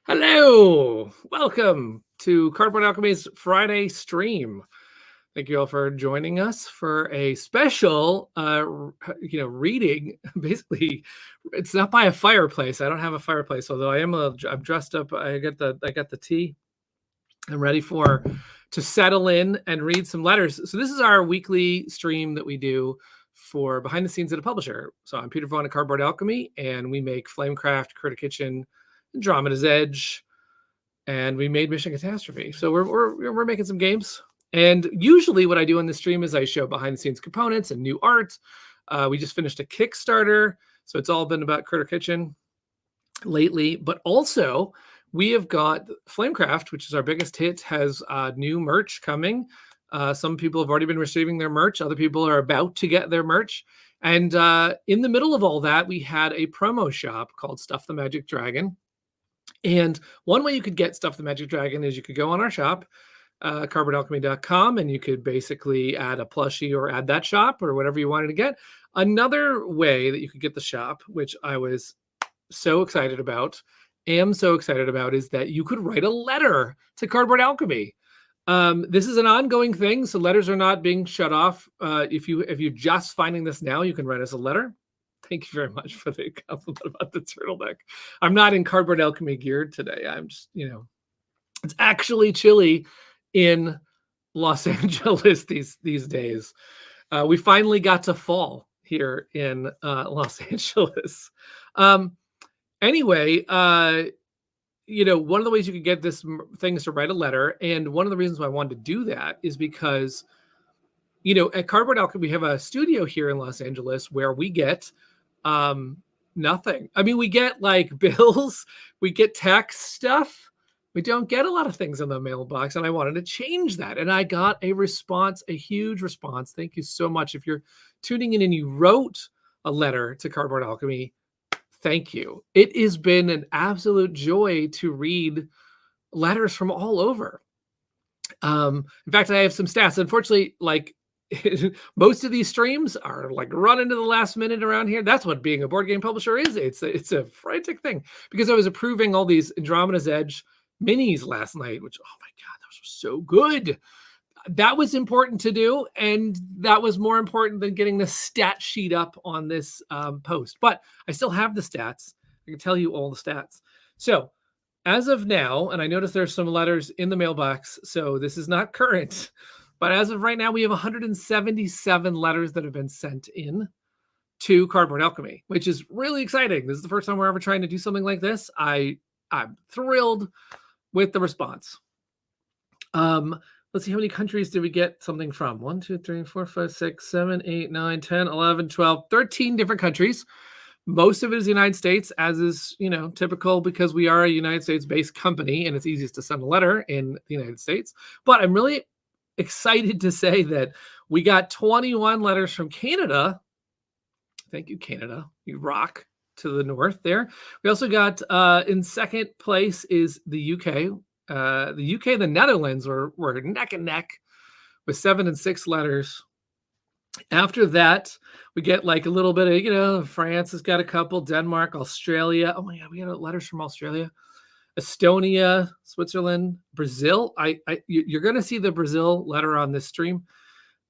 Hello, welcome to Cardboard Alchemy's Friday stream. Thank you all for joining us for a special, reading. Basically, it's not by a fireplace. I don't have a fireplace, although I'm dressed up. I got the tea. I'm ready to settle in and read some letters. So this is our weekly stream that we do for behind the scenes at a publisher. So I'm Peter Vaughan at Cardboard Alchemy, and we make Flamecraft, Critter Kitchen, Andromeda's Edge, and we made Mission Catastrophe. So we're making some games. And usually what I do on the stream is I show behind the scenes components and new art. We just finished a Kickstarter, so it's all been about Critter Kitchen lately. But also we have got Flamecraft, which is our biggest hit, has new merch coming. Some people have already been receiving their merch. Other people are about to get their merch. And in the middle of all that, we had a promo shop called Stuff the Magic Dragon. And one way you could get Stuff the Magic Dragon is you could go on our shop, cardboardalchemy.com, and you could basically add a plushie or add that shop or whatever you wanted to get. Another way that you could get the shop, which I was so excited about, is that you could write a letter to Cardboard Alchemy. This is an ongoing thing, so letters are not being shut off. If you're just finding this now, you can write us a letter. Thank you very much for the compliment about the turtleneck. I'm not in Cardboard Alchemy gear today. I'm just, it's actually chilly in Los Angeles these days. We finally got to fall here in Los Angeles. Anyway, one of the ways you could get this thing is to write a letter. And one of the reasons why I wanted to do that is because, at Cardboard Alchemy, we have a studio here in Los Angeles where we get nothing. I mean, we get like bills, we get tax stuff. We don't get a lot of things in the mailbox, and I wanted to change that. And I got a response, a huge response. Thank you so much. If you're tuning in and you wrote a letter to Cardboard Alchemy, thank you. It has been an absolute joy to read letters from all over. In fact, I have some stats. Unfortunately, most of these streams are like running to the last minute around here. That's what being a board game publisher is. It's a frantic thing, because I was approving all these Andromeda's Edge minis last night, which, oh my God, those were so good. That was important to do, and that was more important than getting the stat sheet up on this post. But I still have the stats. I can tell you all the stats. So as of now, and I noticed there's some letters in the mailbox, so this is not current, but as of right now, we have 177 letters that have been sent in to Cardboard Alchemy, which is really exciting. This is the first time we're ever trying to do something like this. I'm thrilled with the response. Let's see, how many countries did we get something from? 1, 2, 3, 4, 5, 6, 7, 8, 9, 10, 11, 12, 13 different countries. Most of it is the United States, as is, typical, because we are a United States-based company and it's easiest to send a letter in the United States. But I'm really excited to say that we got 21 letters from Canada. Thank you, Canada. You rock, to the north there. We also got, in second place is the UK. The UK and the Netherlands were neck and neck with 7 and 6 letters. After that, we get like a little bit of, France has got a couple, Denmark, Australia. Oh my God, we got letters from Australia, Estonia, Switzerland, Brazil. You're going to see the Brazil letter on this stream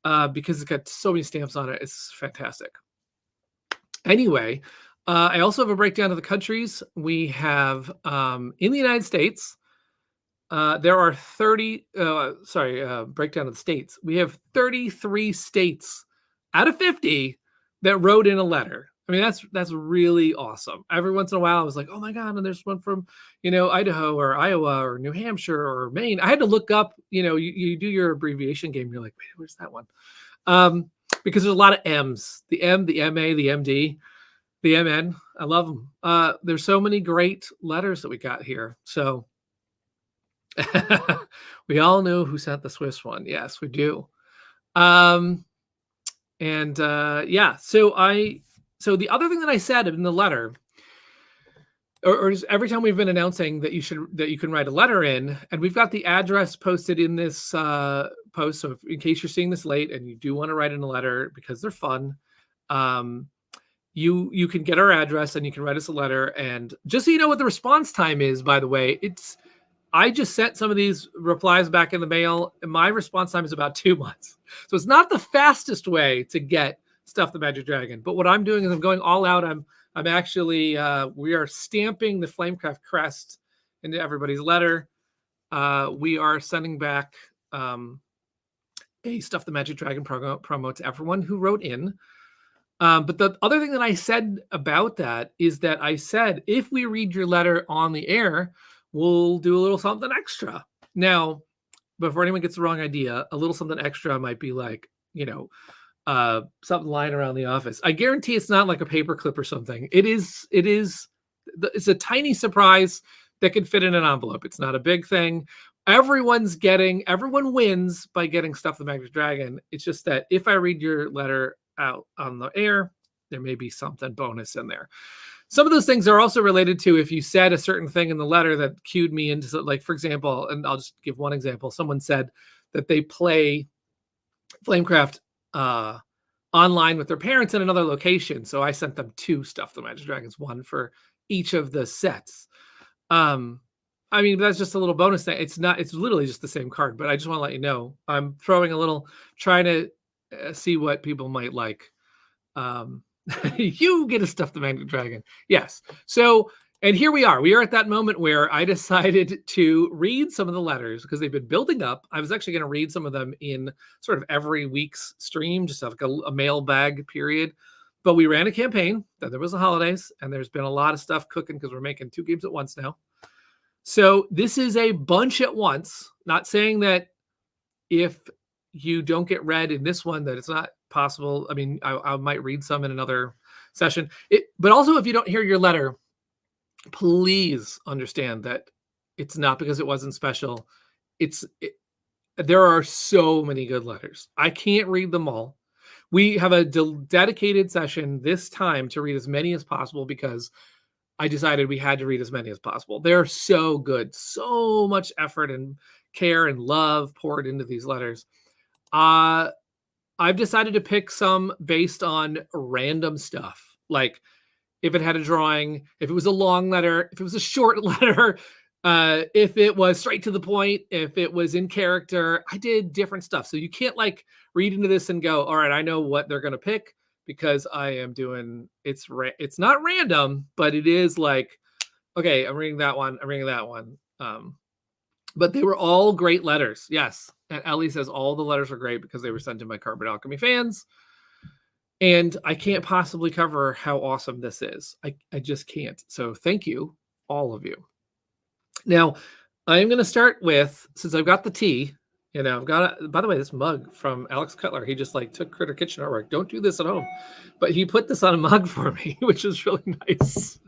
because it's got so many stamps on it. It's fantastic. Anyway, I also have a breakdown of the countries. We have, in the United States, there are breakdown of the states. We have 33 states out of 50 that wrote in a letter. I mean, that's really awesome. Every once in a while, I was like, oh my God, and there's one from, Idaho or Iowa or New Hampshire or Maine. I had to look up, you do your abbreviation game. You're like, wait, where's that one? Because there's a lot of M's, the M, the MA, the MD, the MN. I love them. There's so many great letters that we got here. So we all know who sent the Swiss one. Yes, we do. So the other thing that I said in the letter, or every time we've been announcing that you can write a letter in, and we've got the address posted in this post. So in case you're seeing this late and you do want to write in a letter because they're fun, you can get our address and you can write us a letter. And just so you know what the response time is, by the way, I just sent some of these replies back in the mail, and my response time is about 2 months. So it's not the fastest way to get Stuff the Magic Dragon. But what I'm doing is I'm going all out. I'm actually we are stamping the Flamecraft crest into everybody's letter. We are sending back a Stuff the Magic Dragon promo to everyone who wrote in. But the other thing that I said about that is that I said, if we read your letter on the air, we'll do a little something extra. Now, before anyone gets the wrong idea, a little something extra might be like, something lying around the office. I guarantee it's not like a paperclip or something. It's a tiny surprise that can fit in an envelope. It's not a big thing. Everyone wins by getting Stuff the Magic Dragon. It's just that if I read your letter out on the air, there may be something bonus in there. Some of those things are also related to if you said a certain thing in the letter that cued me into, like, for example, and I'll just give one example. Someone said that they play Flamecraft online with their parents in another location. So I sent them 2 Stuff the Magic Dragons, one for each of the sets. I mean, that's just a little bonus thing. It's literally just the same card, but I just want to let you know, I'm throwing a little, trying to see what people might like. You get a Stuff the Magic Dragon. Yes. So, and here we are. We are at that moment where I decided to read some of the letters because they've been building up. I was actually going to read some of them in sort of every week's stream, just like a mailbag period. But we ran a campaign, then there was the holidays, and there's been a lot of stuff cooking because we're making 2 games at once now. So this is a bunch at once. Not saying that if you don't get read in this one that it's not possible. I mean, I might read some in another session. But also, if you don't hear your letter, please understand that it's not because it wasn't special. There are so many good letters. I can't read them all. We have a dedicated session this time to read as many as possible because I decided we had to read as many as possible. They're so good. So much effort and care and love poured into these letters. I've decided to pick some based on random stuff. Like if it had a drawing, if it was a long letter, if it was a short letter, if it was straight to the point, if it was in character. I did different stuff. So you can't like read into this and go, all right, I know what they're going to pick because I am doing, it's not random, but it is like, okay, I'm reading that one. I'm reading that one. But they were all great letters. Yes. And Ellie says all the letters were great because they were sent to my Cardboard Alchemy fans. And I can't possibly cover how awesome this is. I just can't. So thank you, all of you. Now, I'm going to start with, since I've got the tea, I've got, by the way, this mug from Alex Cutler. He just like took Critter Kitchen artwork. Don't do this at home. But he put this on a mug for me, which is really nice.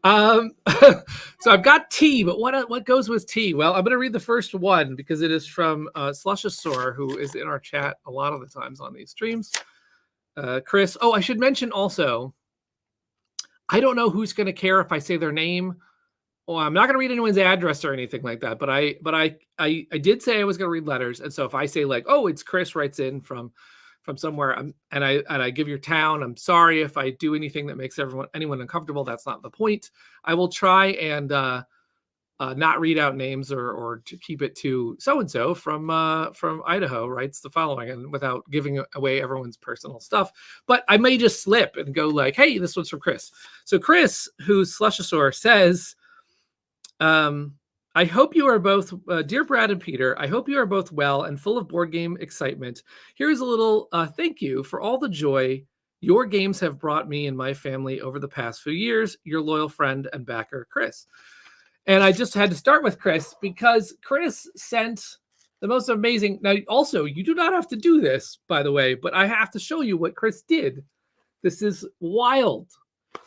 So I've got tea, but what goes with tea? Well, I'm going to read the first one because it is from Slushosaur, who is in our chat a lot of the times on these streams. Chris. Oh, I should mention also, I don't know who's going to care if I say their name. Well, I'm not going to read anyone's address or anything like that. But I did say I was going to read letters, and so if I say like, oh, it's Chris writes in from somewhere, and I give your town, I'm sorry if I do anything that makes anyone uncomfortable. That's not the point. I will try and not read out names or to keep it to so-and-so from Idaho writes the following, and without giving away everyone's personal stuff. But I may just slip and go like, hey, this one's from Chris. So Chris, who's Slushosaur, says, I hope you are both, dear Brad and Peter, I hope you are both well and full of board game excitement. Here's a little thank you for all the joy your games have brought me and my family over the past few years. Your loyal friend and backer, Chris. And I just had to start with Chris because Chris sent the most amazing. Now, also, you do not have to do this, by the way, but I have to show you what Chris did. This is wild.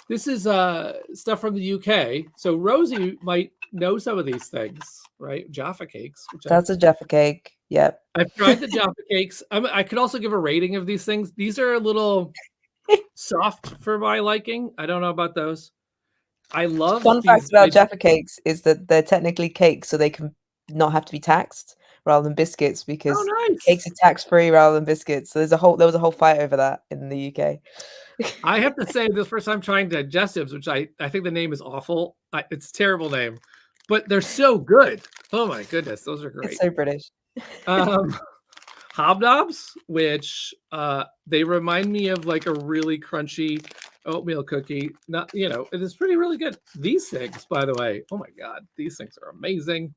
This is stuff from the UK. So Rosie might know some of these things, right? Jaffa cakes. That's a Jaffa cake. Yep. I've tried the Jaffa cakes. I could also give a rating of these things. These are a little soft for my liking. I don't know about those. I love Fun fact about Jaffa cakes is that they're technically cakes, so they can not have to be taxed rather than biscuits because cakes are tax-free rather than biscuits. So there was a whole fight over that in the UK. I have to say, this first time trying digestives, which I think the name is awful. It's a terrible name, but they're so good. Oh my goodness, those are It's great. so British. Um, Hobnobs, which they remind me of like a really crunchy oatmeal cookie. Not, it is really good. These things, by the way, oh my god, these things are amazing.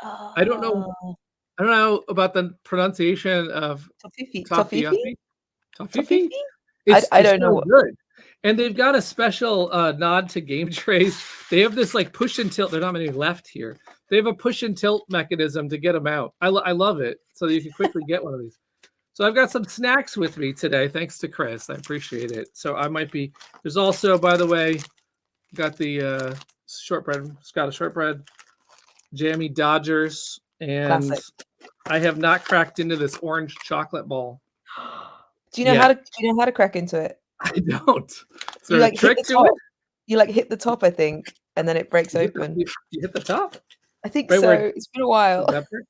I don't know. Oh, I don't know about the pronunciation of toffee, toffee, toffee. toffee. Toffee? It's I they're don't know so what. good. And they've got a special nod to game trays. They have this like push and tilt. There are not many left here. They have a push and tilt mechanism to get them out. I love it. So you can quickly get one of these. So I've got some snacks with me today, thanks to Chris. I appreciate it. So I might be. There's also, by the way, got the shortbread, Scottish shortbread, jammy Dodgers, and Classic. I have not cracked into this orange chocolate ball. Do you know how to crack into it? I don't. Is You there a like hit trick the to top. it? You like hit the top, I think, and then it breaks You open. hit the top? I think Right where so. It's been a while. that part?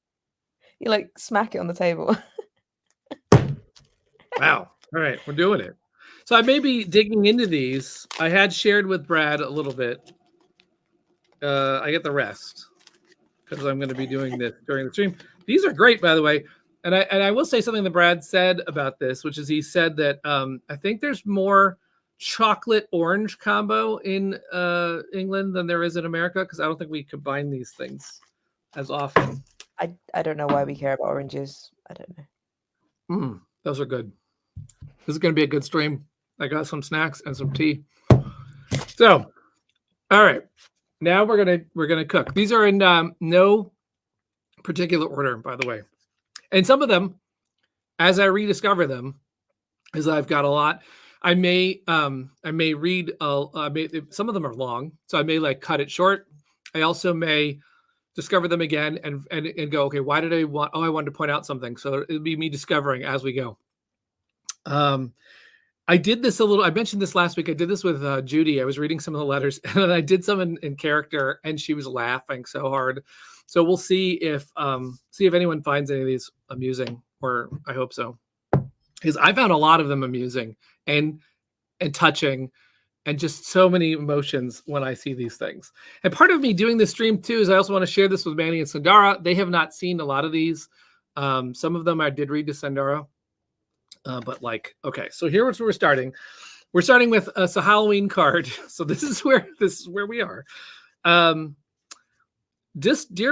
You like smack it on the table. Wow. All right, we're doing it. So I may be digging into these. I had shared with Brad a little bit. I get the rest because I'm going to be doing this during the stream. These are great, by the way. And I will say something that Brad said about this, which is he said that I think there's more chocolate orange combo in England than there is in America, because I don't think we combine these things as often. I don't know why we care about oranges. I don't know. Those are good. This is going to be a good stream. I got some snacks and some tea. So, all right. Now we're gonna cook. These are in no particular order, by the way. And some of them, as I rediscover them, as I've got a lot, I may read. Some of them are long, so I may like cut it short. I also may discover them again and go, okay, why did I want? Oh, I wanted to point out something. So it'll be me discovering as we go. I did this a little. I mentioned this last week. I did this with Judy. I was reading some of the letters, and then I did some in character, and she was laughing so hard. So we'll see if anyone finds any of these amusing, or I hope so, because I found a lot of them amusing and touching, and just so many emotions when I see these things. And part of me doing this stream too is I also want to share this with Manny and Sandara. They have not seen a lot of these. Some of them I did read to Sandara. But like, okay, so here's where we're starting. We're starting with a Halloween card. So this is where we are. Dear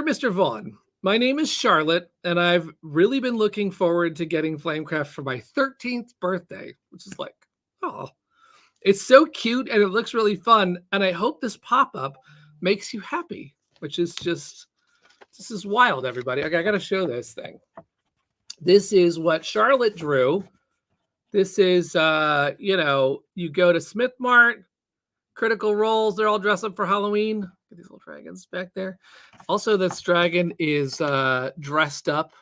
Mr. Vaughan, my name is Charlotte, and I've really been looking forward to getting Flamecraft for my 13th birthday, which is like, oh, it's so cute and it looks really fun. And I hope this pop-up makes you happy, which is just, this is wild, everybody. I got to show this thing. This is what Charlotte drew. This is, you go to Smith Mart, Critical Roles. They're all dressed up for Halloween. Look at these little dragons back there. Also, this dragon is dressed up.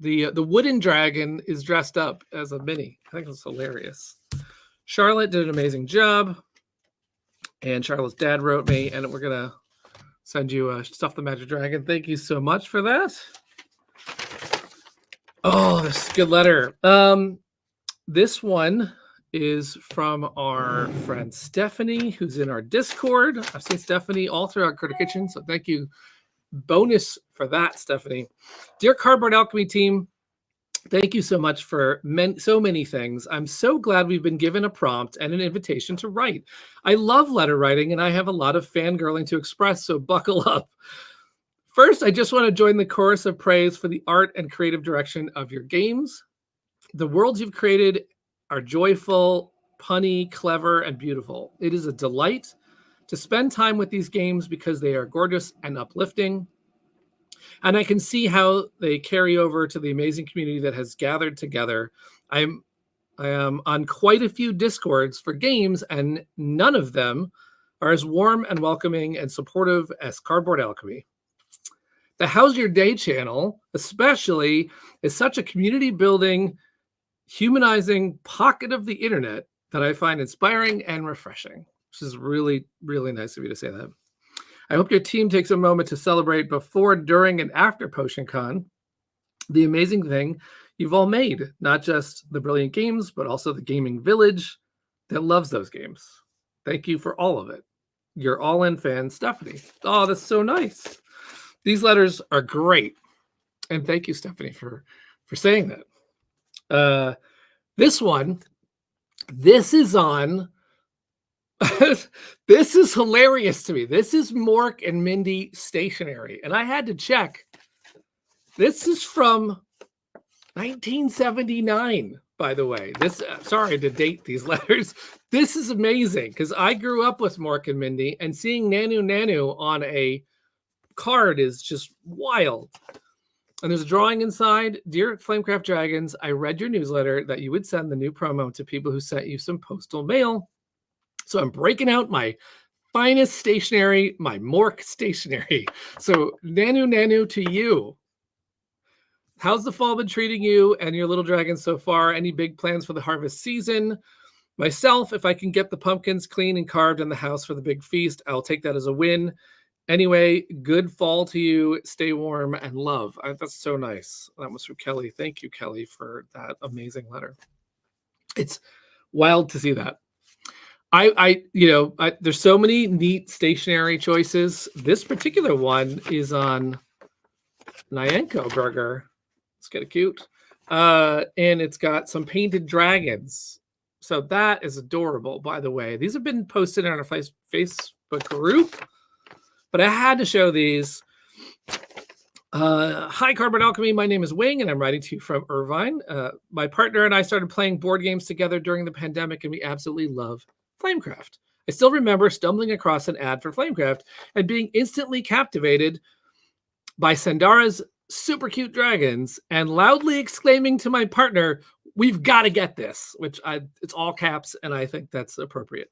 The wooden dragon is dressed up as a mini. I think it's hilarious. Charlotte did an amazing job. And Charlotte's dad wrote me, and we're going to send you Stuff the Magic Dragon. Thank you so much for that. Oh, this is a good letter. This one is from our friend Stephanie, who's in our Discord. I've seen Stephanie all throughout Critter Kitchen, so thank you. Bonus for that, Stephanie. Dear Cardboard Alchemy team, thank you so much for so many things. I'm so glad we've been given a prompt and an invitation to write. I love letter writing, and I have a lot of fangirling to express, so buckle up. First, I just want to join the chorus of praise for the art and creative direction of your games. The worlds you've created are joyful, punny, clever, and beautiful. It is a delight to spend time with these games because they are gorgeous and uplifting. And I can see how they carry over to the amazing community that has gathered together. I am on quite a few Discords for games, and none of them are as warm and welcoming and supportive as Cardboard Alchemy. The How's Your Day channel, especially, is such a community-building, humanizing pocket of the internet that I find inspiring and refreshing, which is really, really nice of you to say that. I hope your team takes a moment to celebrate before, during, and after PotionCon. The amazing thing you've all made, not just the brilliant games, but also the gaming village that loves those games. Thank you for all of it. Your all-in fan, Stephanie. Oh, that's so nice. These letters are great. And thank you, Stephanie, for saying that. This one, this is on. This is hilarious to me. This is Mork and Mindy stationery. And I had to check. This is from 1979, by the way. This, sorry to date these letters. This is amazing because I grew up with Mork and Mindy, and seeing Nanu Nanu on a card is just wild. And there's a drawing inside. Dear Flamecraft Dragons, I read your newsletter that you would send the new promo to people who sent you some postal mail. So I'm breaking out my finest stationery, my Mork stationery. So Nanu Nanu to you. How's the fall been treating you and your little dragons so far? Any big plans for the harvest season? Myself, if I can get the pumpkins clean and carved in the house for the big feast, I'll take that as a win. Anyway, good fall to you. Stay warm and love. That's so nice. That was from Kelly. Thank you, Kelly, for that amazing letter. It's wild to see that. There's so many neat stationery choices. This particular one is on Nyanko Burger. It's kind of cute. And it's got some painted dragons. So that is adorable, by the way. These have been posted on our Facebook group, but I had to show these. Hi, Cardboard Alchemy. My name is Wing, and I'm writing to you from Irvine. My partner and I started playing board games together during the pandemic, and we absolutely love Flamecraft. I still remember stumbling across an ad for Flamecraft and being instantly captivated by Sandara's super cute dragons and loudly exclaiming to my partner, "We've got to get this," which it's all caps, and I think that's appropriate.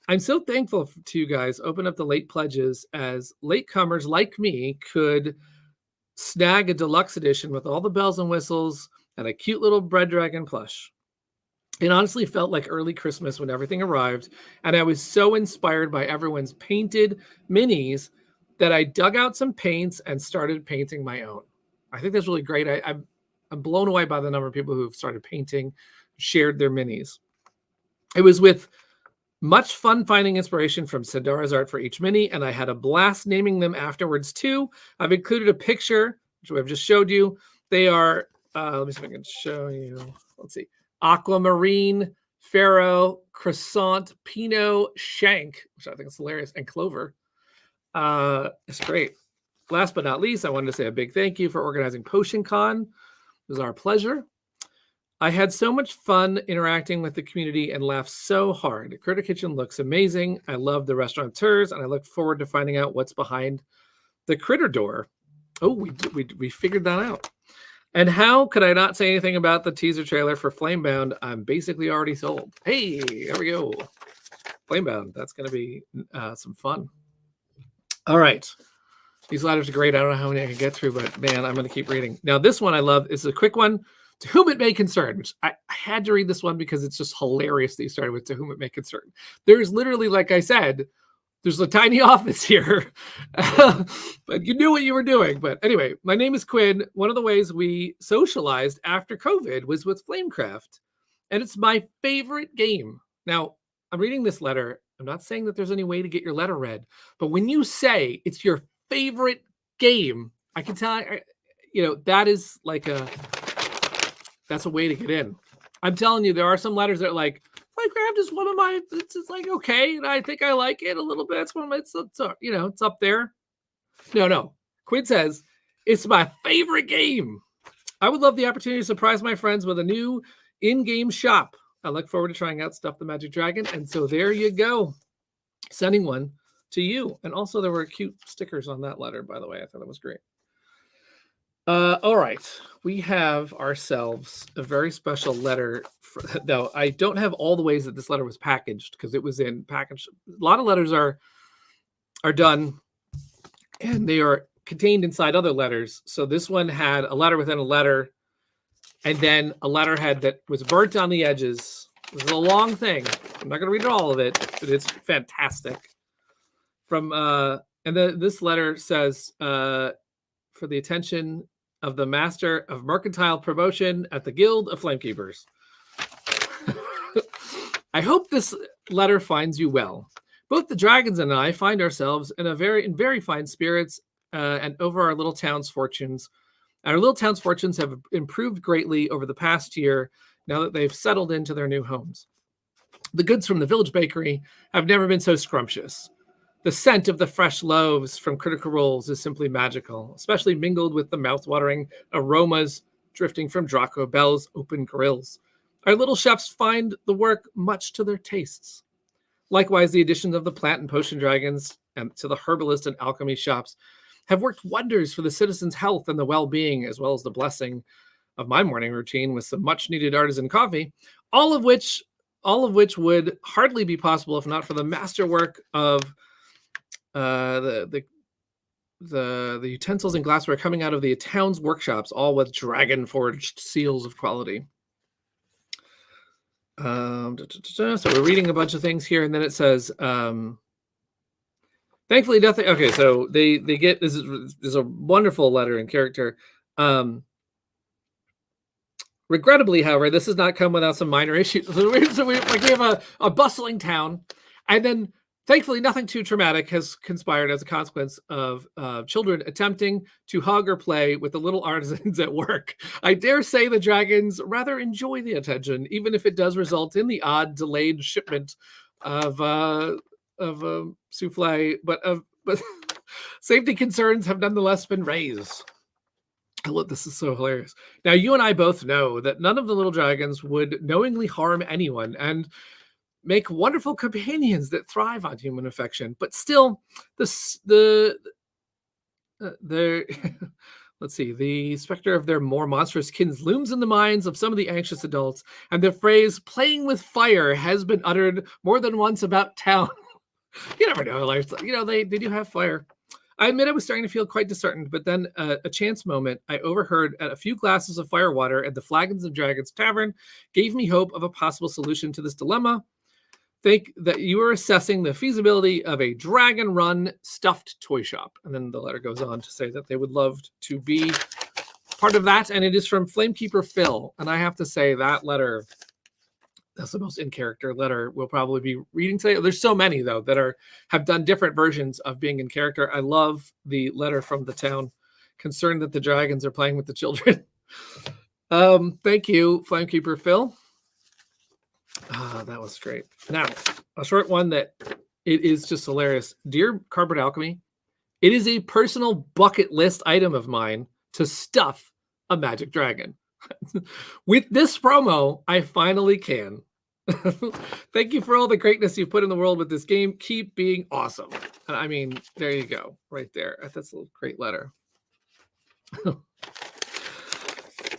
I'm so thankful to you guys open up the late pledges, as latecomers like me could snag a deluxe edition with all the bells and whistles and a cute little bread dragon plush. It honestly felt like early Christmas when everything arrived, and I was so inspired by everyone's painted minis that I dug out some paints and started painting my own. I think that's really great. I'm blown away by the number of people who've started painting, shared their minis. It was with much fun finding inspiration from Sandara's art for each mini, and I had a blast naming them afterwards too. I've included a picture, which I've just showed you. They are, let me see if I can show you. Let's see. Aquamarine, Pharaoh, Croissant, Pinot, Shank, which I think is hilarious, and Clover. It's great. Last but not least, I wanted to say a big thank you for organizing PotionCon. It was our pleasure. I had so much fun interacting with the community and laughed so hard. Critter Kitchen looks amazing. I love the restaurateurs, and I look forward to finding out what's behind the critter door. Oh, we figured that out. And how could I not say anything about the teaser trailer for Flamebound? I'm basically already sold. Hey, there we go. Flamebound. That's going to be some fun. All right. These letters are great. I don't know how many I can get through, but man, I'm going to keep reading. Now, this one I love. It's a quick one. To whom it may concern, which I had to read this one because it's just hilarious that you started with to whom it may concern. There's literally, like I said, there's a tiny office here, but you knew what you were doing. But anyway, my name is Quinn. One of the ways we socialized after COVID was with Flamecraft, and it's my favorite game. Now, I'm reading this letter. I'm not saying that there's any way to get your letter read, but when you say it's your favorite game, I can tell that is like that's a way to get in. I'm telling you, there are some letters that are like, Minecraft is one of my, it's like, okay, and I think I like it a little bit. It's one of my, it's up there. No. Quinn says, it's my favorite game. I would love the opportunity to surprise my friends with a new in-game shop. I look forward to trying out Stuff the Magic Dragon. And so there you go. Sending one to you. And also there were cute stickers on that letter, by the way. I thought that was great. All right, we have ourselves a very special letter. Though I don't have all the ways that this letter was packaged because it was in package. A lot of letters are done, and they are contained inside other letters. So this one had a letter within a letter, and then a letterhead that was burnt on the edges. This is a long thing. I'm not going to read all of it, but it's fantastic. From this letter says, for the attention of the Master of Mercantile Promotion at the Guild of Flamekeepers. I hope this letter finds you well. Both the dragons and I find ourselves in very fine spirits, and over our little town's fortunes. Our little town's fortunes have improved greatly over the past year now that they've settled into their new homes. The goods from the village bakery have never been so scrumptious. The scent of the fresh loaves from Critical Roles is simply magical, especially mingled with the mouth-watering aromas drifting from Draco Bell's open grills. Our little chefs find the work much to their tastes. Likewise, the additions of the plant and potion dragons and to the herbalist and alchemy shops have worked wonders for the citizens' health and the well-being, as well as the blessing of my morning routine with some much-needed artisan coffee, all of which would hardly be possible if not for the masterwork of the utensils and glassware coming out of the town's workshops, all with dragon-forged seals of quality. So we're reading a bunch of things here, and then it says, thankfully nothing. Okay, so they get this is a wonderful letter in character. Regrettably, however, this has not come without some minor issues. So we have a bustling town, and then thankfully nothing too traumatic has conspired as a consequence of children attempting to hug or play with the little artisans at work. I dare say the dragons rather enjoy the attention, even if it does result in the odd delayed shipment of souffle, but safety concerns have nonetheless been raised. This is so hilarious. Now, you and I both know that none of the little dragons would knowingly harm anyone and make wonderful companions that thrive on human affection. But still, let's see, the specter of their more monstrous kins looms in the minds of some of the anxious adults, and the phrase "playing with fire" has been uttered more than once about town. You never know, they do have fire. I admit I was starting to feel quite disheartened, but then a chance moment I overheard at a few glasses of firewater at the Flagons and Dragons Tavern gave me hope of a possible solution to this dilemma. Think that you are assessing the feasibility of a dragon-run stuffed toy shop. And then the letter goes on to say that they would love to be part of that, and it is from Flamekeeper Phil. And I have to say that letter, that's the most in-character letter we'll probably be reading today. There's so many, though, that have done different versions of being in character. I love the letter from the town, concerned that the dragons are playing with the children. Thank you, Flamekeeper Phil. That was great. Now, a short one that it is just hilarious. Dear Cardboard Alchemy, it is a personal bucket list item of mine to stuff a magic dragon. With this promo, I finally can. Thank you for all the greatness you've put in the world with this game. Keep being awesome. And I mean, there you go, right there. That's a great letter.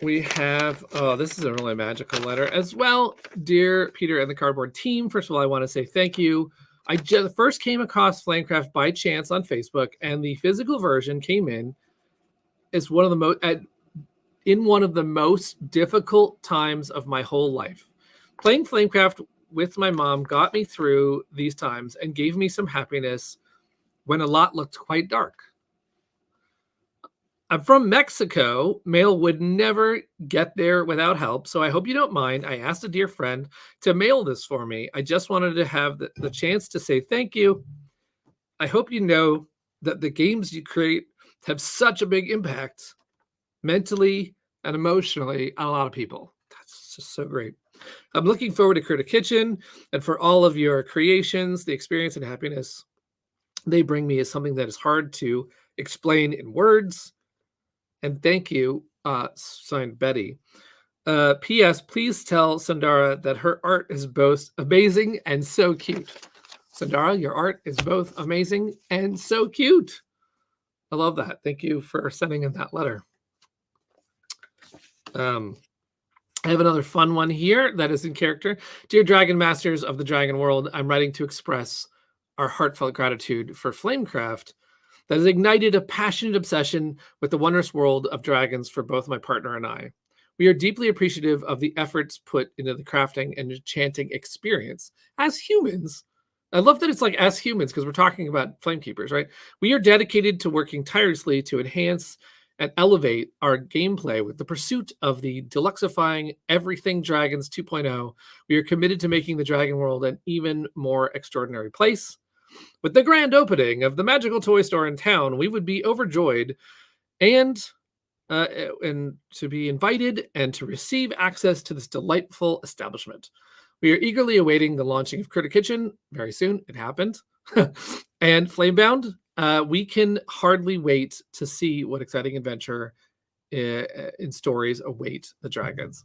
We have, this is a really magical letter as well. Dear Peter and the Cardboard team, first of all, I want to say thank you. I just first came across Flamecraft by chance on Facebook, and the physical version came in as one of the most difficult times of my whole life. Playing Flamecraft with my mom got me through these times and gave me some happiness when a lot looked quite dark. I'm from Mexico. Mail would never get there without help, so I hope you don't mind. I asked a dear friend to mail this for me. I just wanted to have the chance to say thank you. I hope you know that the games you create have such a big impact mentally and emotionally on a lot of people. That's just so great. I'm looking forward to Critter Kitchen and for all of your creations. The experience and happiness they bring me is something that is hard to explain in words. And thank you, signed Betty. P.S. Please tell Sandara that her art is both amazing and so cute. Sandara, your art is both amazing and so cute. I love that. Thank you for sending in that letter. I have another fun one here that is in character. Dear Dragon Masters of the Dragon World, I'm writing to express our heartfelt gratitude for Flamecraft that has ignited a passionate obsession with the wondrous world of dragons for both my partner and I. We are deeply appreciative of the efforts put into the crafting and enchanting experience as humans. I love that it's like as humans because we're talking about Flamekeepers, right? We are dedicated to working tirelessly to enhance and elevate our gameplay with the pursuit of the deluxifying Everything Dragons 2.0. We are committed to making the Dragon World an even more extraordinary place. With the grand opening of the magical toy store in town, we would be overjoyed and to be invited and to receive access to this delightful establishment. We are eagerly awaiting the launching of Critter Kitchen very soon. It happened. And Flamebound. We can hardly wait to see what exciting adventure in stories await the dragons.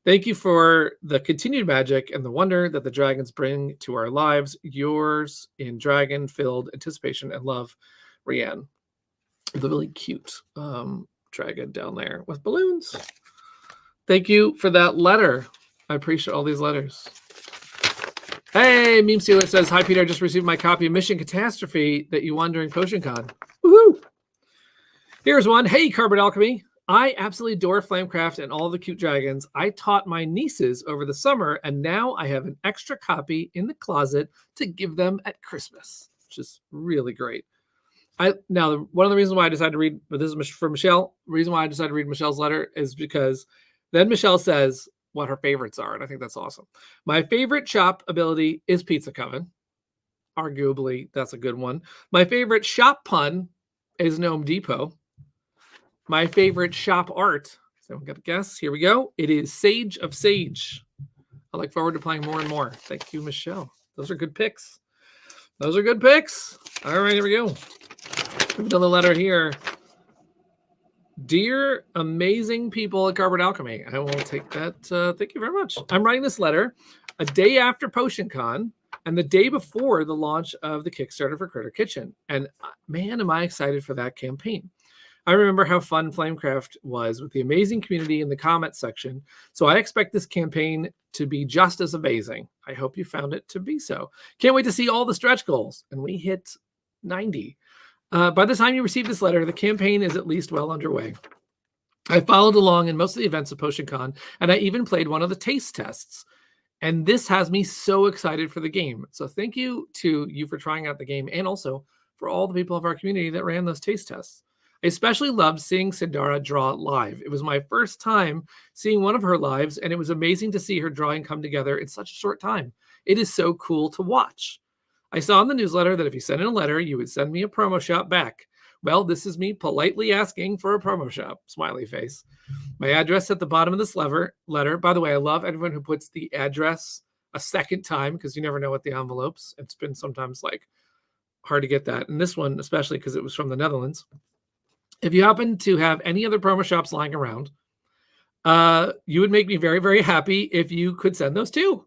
Thank you for the continued magic and the wonder that the dragons bring to our lives. Yours in dragon-filled anticipation and love, Rianne. The really cute dragon down there with balloons. Thank you for that letter. I appreciate all these letters. Hey, Meme Stealer says, hi, Peter. I just received my copy of Mission Catastrophe that you won during PotionCon. Woohoo! Here's one. Hey, Cardboard Alchemy. I absolutely adore Flamecraft and all the cute dragons. I taught my nieces over the summer, and now I have an extra copy in the closet to give them at Christmas, which is really great. Now, one of the reasons why I decided to read, but this is for Michelle, the reason why I decided to read Michelle's letter is because then Michelle says what her favorites are, and I think that's awesome. My favorite shop ability is Pizza Coven. Arguably, that's a good one. My favorite shop pun is Gnome Depot. My favorite shop art, someone got a guess? Here we go. It is Sage of Sage. I look forward to playing more and more. Thank you, Michelle. Those are good picks. Those are good picks. All right, here we go. Another letter here. Dear amazing people at Cardboard Alchemy, I will take that. Thank you very much. I'm writing this letter a day after PotionCon and the day before the launch of the Kickstarter for Critter Kitchen. And man, am I excited for that campaign. I remember how fun Flamecraft was with the amazing community in the comment section. So I expect this campaign to be just as amazing. I hope you found it to be so. Can't wait to see all the stretch goals. And we hit 90. By the time you receive this letter, the campaign is at least well underway. I followed along in most of the events of PotionCon, and I even played one of the taste tests. And this has me so excited for the game. So thank you to you for trying out the game, and also for all the people of our community that ran those taste tests. I especially loved seeing Sindara draw live. It was my first time seeing one of her lives, and it was amazing to see her drawing come together in such a short time. It is so cool to watch. I saw in the newsletter that if you sent in a letter, you would send me a promo shop back. Well, this is me politely asking for a promo shop, smiley face. My address at the bottom of this letter. By the way, I love everyone who puts the address a second time because you never know what the envelopes. It's been sometimes like hard to get that. And this one, especially because it was from the Netherlands. If you happen to have any other promo shops lying around, you would make me very, very happy if you could send those too.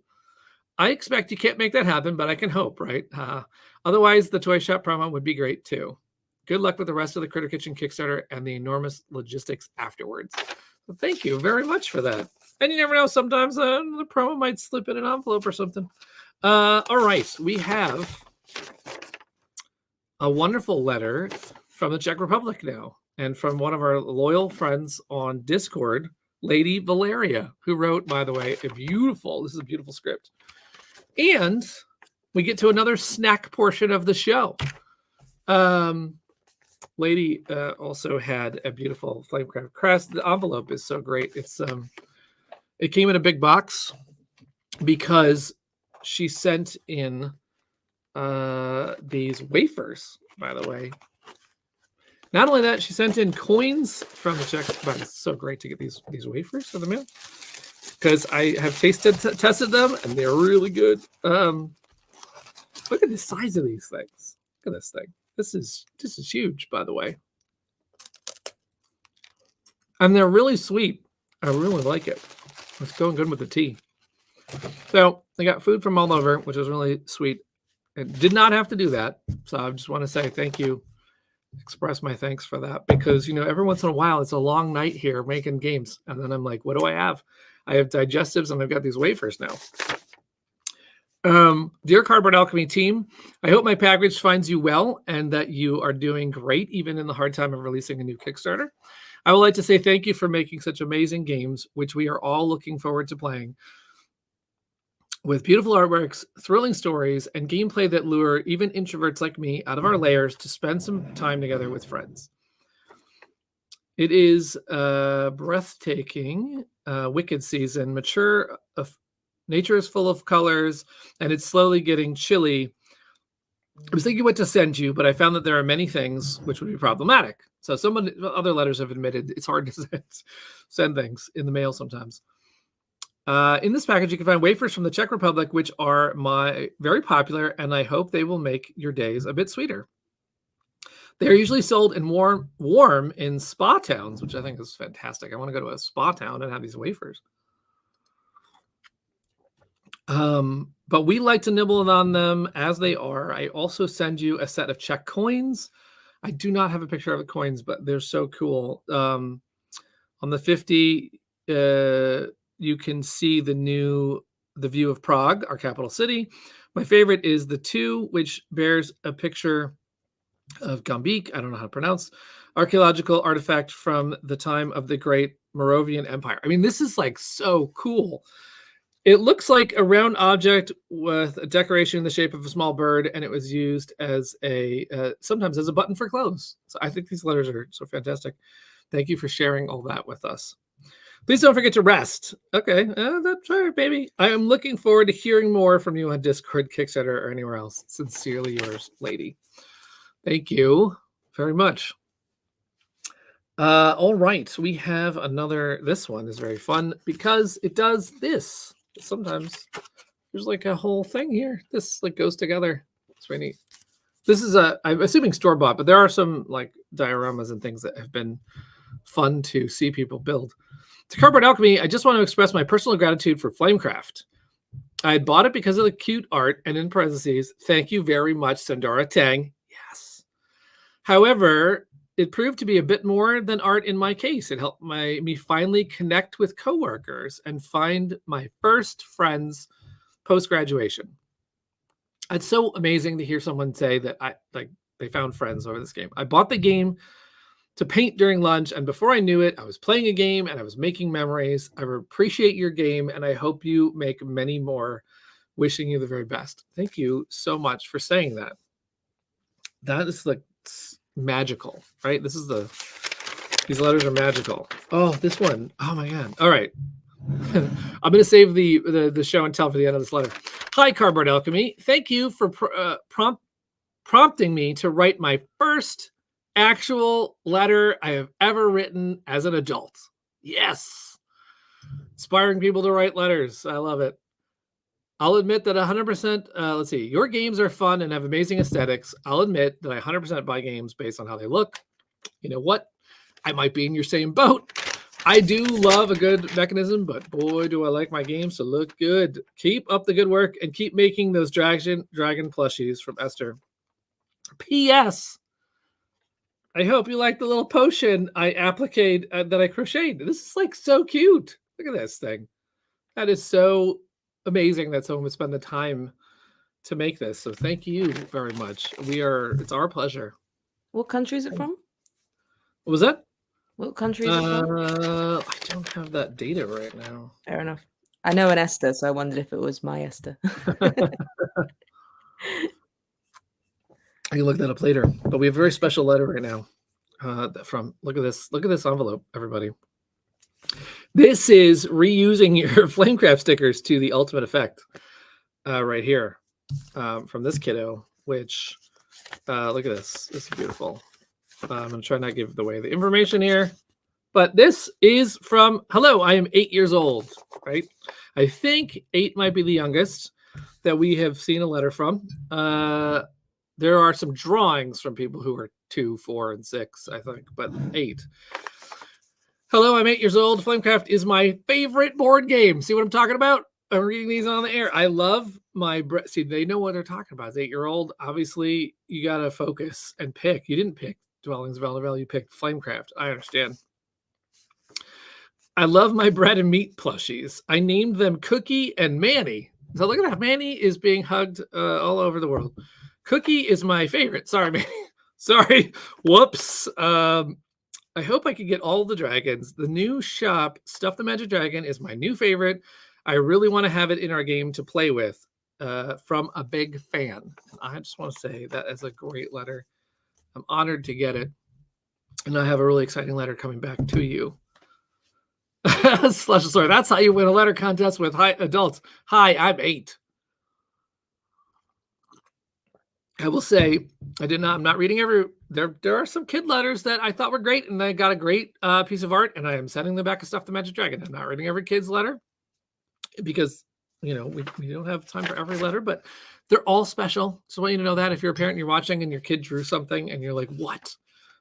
I expect you can't make that happen, but I can hope, right? Otherwise, the toy shop promo would be great too. Good luck with the rest of the Critter Kitchen Kickstarter and the enormous logistics afterwards. So thank you very much for that. And you never know, sometimes the promo might slip in an envelope or something. All right, we have a wonderful letter from the Czech Republic now, and from one of our loyal friends on Discord, Lady Valeria, who wrote, by the way, this is a beautiful script. And we get to another snack portion of the show. Lady also had a beautiful Flamecraft crest. The envelope is so great. It came in a big box because she sent in these wafers, by the way. Not only that, she sent in coins from the Czech. But it's so great to get these wafers for the mail because I have tested them and they're really good. Look at the size of these things. Look at this thing. This is huge, by the way. And they're really sweet. I really like it. It's going good with the tea. So I got food from all over, which is really sweet. It did not have to do that. So I just want to say thank you. Express my thanks for that because, every once in a while, it's a long night here making games. And then I'm like, what do I have? I have digestives and I've got these wafers now. Dear Cardboard Alchemy team, I hope my package finds you well and that you are doing great, even in the hard time of releasing a new Kickstarter. I would like to say thank you for making such amazing games, which we are all looking forward to playing. With beautiful artworks, thrilling stories, and gameplay that lure even introverts like me out of our layers to spend some time together with friends. It is breathtaking, wicked season. Mature, nature is full of colors, and it's slowly getting chilly. I was thinking what to send you, but I found that there are many things which would be problematic. So other letters have admitted it's hard to send things in the mail sometimes. In this package, you can find wafers from the Czech Republic, which are very popular, and I hope they will make your days a bit sweeter. They are usually sold in warm in spa towns, which I think is fantastic. I want to go to a spa town and have these wafers. But we like to nibble on them as they are. I also send you a set of Czech coins. I do not have a picture of the coins, but they're so cool. On the 50, you can see the view of Prague, our capital city. My favorite is the 2, which bears a picture of Gambik, I don't know how to pronounce, archaeological artifact from the time of the Great Moravian Empire. I mean, this is like so cool. It looks like a round object with a decoration in the shape of a small bird, and it was used as sometimes as a button for clothes. So I think these letters are so fantastic. Thank you for sharing all that with us. Please don't forget to rest. Okay, that's right, baby. I am looking forward to hearing more from you on Discord, Kickstarter, or anywhere else. Sincerely yours, lady. Thank you very much. All right, we have another. This one is very fun because it does this. Sometimes there's like a whole thing here. This like goes together. It's very neat. This is I'm assuming store-bought, but there are some like dioramas and things that have been fun to see people build. To Cardboard Alchemy, I just want to express my personal gratitude for Flamecraft. I had bought it because of the cute art, and in parentheses, thank you very much, Sandora Tang. Yes. However, it proved to be a bit more than art in my case. It helped me finally connect with coworkers and find my first friends post-graduation. It's so amazing to hear someone say that they found friends over this game. I bought the game to paint during lunch, and before I knew it, I was playing a game and I was making memories. I appreciate your game, and I hope you make many more. Wishing you the very best. Thank you so much for saying that. That is like magical, right? These letters are magical. Oh, this one. Oh my God. All right. I'm going to save the show and tell for the end of this letter. Hi, Cardboard Alchemy. Thank you for prompting me to write my first actual letter I have ever written as an adult. Yes. Inspiring people to write letters. I love it. I'll admit that 100%, let's see, your games are fun and have amazing aesthetics. I'll admit that I 100% buy games based on how they look. You know what? I might be in your same boat. I do love a good mechanism, but boy, do I like my games to look good. Keep up the good work and keep making those dragon plushies from Esther. P.S. I hope you like the little potion I appliqued that I crocheted. This is like so cute. Look at this thing. That is so amazing that someone would spend the time to make this. So thank you very much. It's our pleasure. What country is it from? What was that? What country is it from? I don't have that data right now. Fair enough. I know an Esther, so I wondered if it was my Esther. I can look that up later. But we have a very special letter right now. Look at this envelope, everybody. This is reusing your Flamecraft stickers to the ultimate effect. Right here, from this kiddo, which look at this. This is beautiful. I'm going to try not to give away the information here, but this is from, hello, I am 8 years old, right? I think 8 might be the youngest that we have seen a letter from. There are some drawings from people who are 2, 4, and 6, I think, but 8. Hello, I'm 8 years old. Flamecraft is my favorite board game. See what I'm talking about? I'm reading these on the air. I love my see, they know what they're talking about. As 8-year-old, obviously you gotta focus and pick. You didn't pick Dwellings of Eldervale, you picked Flamecraft. I understand. I love my bread and meat plushies. I named them Cookie and Manny. So look at that. Manny is being hugged all over the world. Cookie is my favorite. Sorry, Manny. Sorry. Whoops. I hope I can get all the dragons. The new shop, Stuff the Magic Dragon, is my new favorite. I really want to have it in our game to play with. From a big fan. I just want to say that is a great letter. I'm honored to get it. And I have a really exciting letter coming back to you. Slash story. That's how you win a letter contest with adults. Hi, I'm 8. I will say I'm not reading there are some kid letters that I thought were great, and I got a great piece of art, and I am sending them back to Stuff the Magic Dragon. I'm not reading every kid's letter because we don't have time for every letter, but they're all special. So I want you to know that if you're a parent and you're watching and your kid drew something and you're like, what?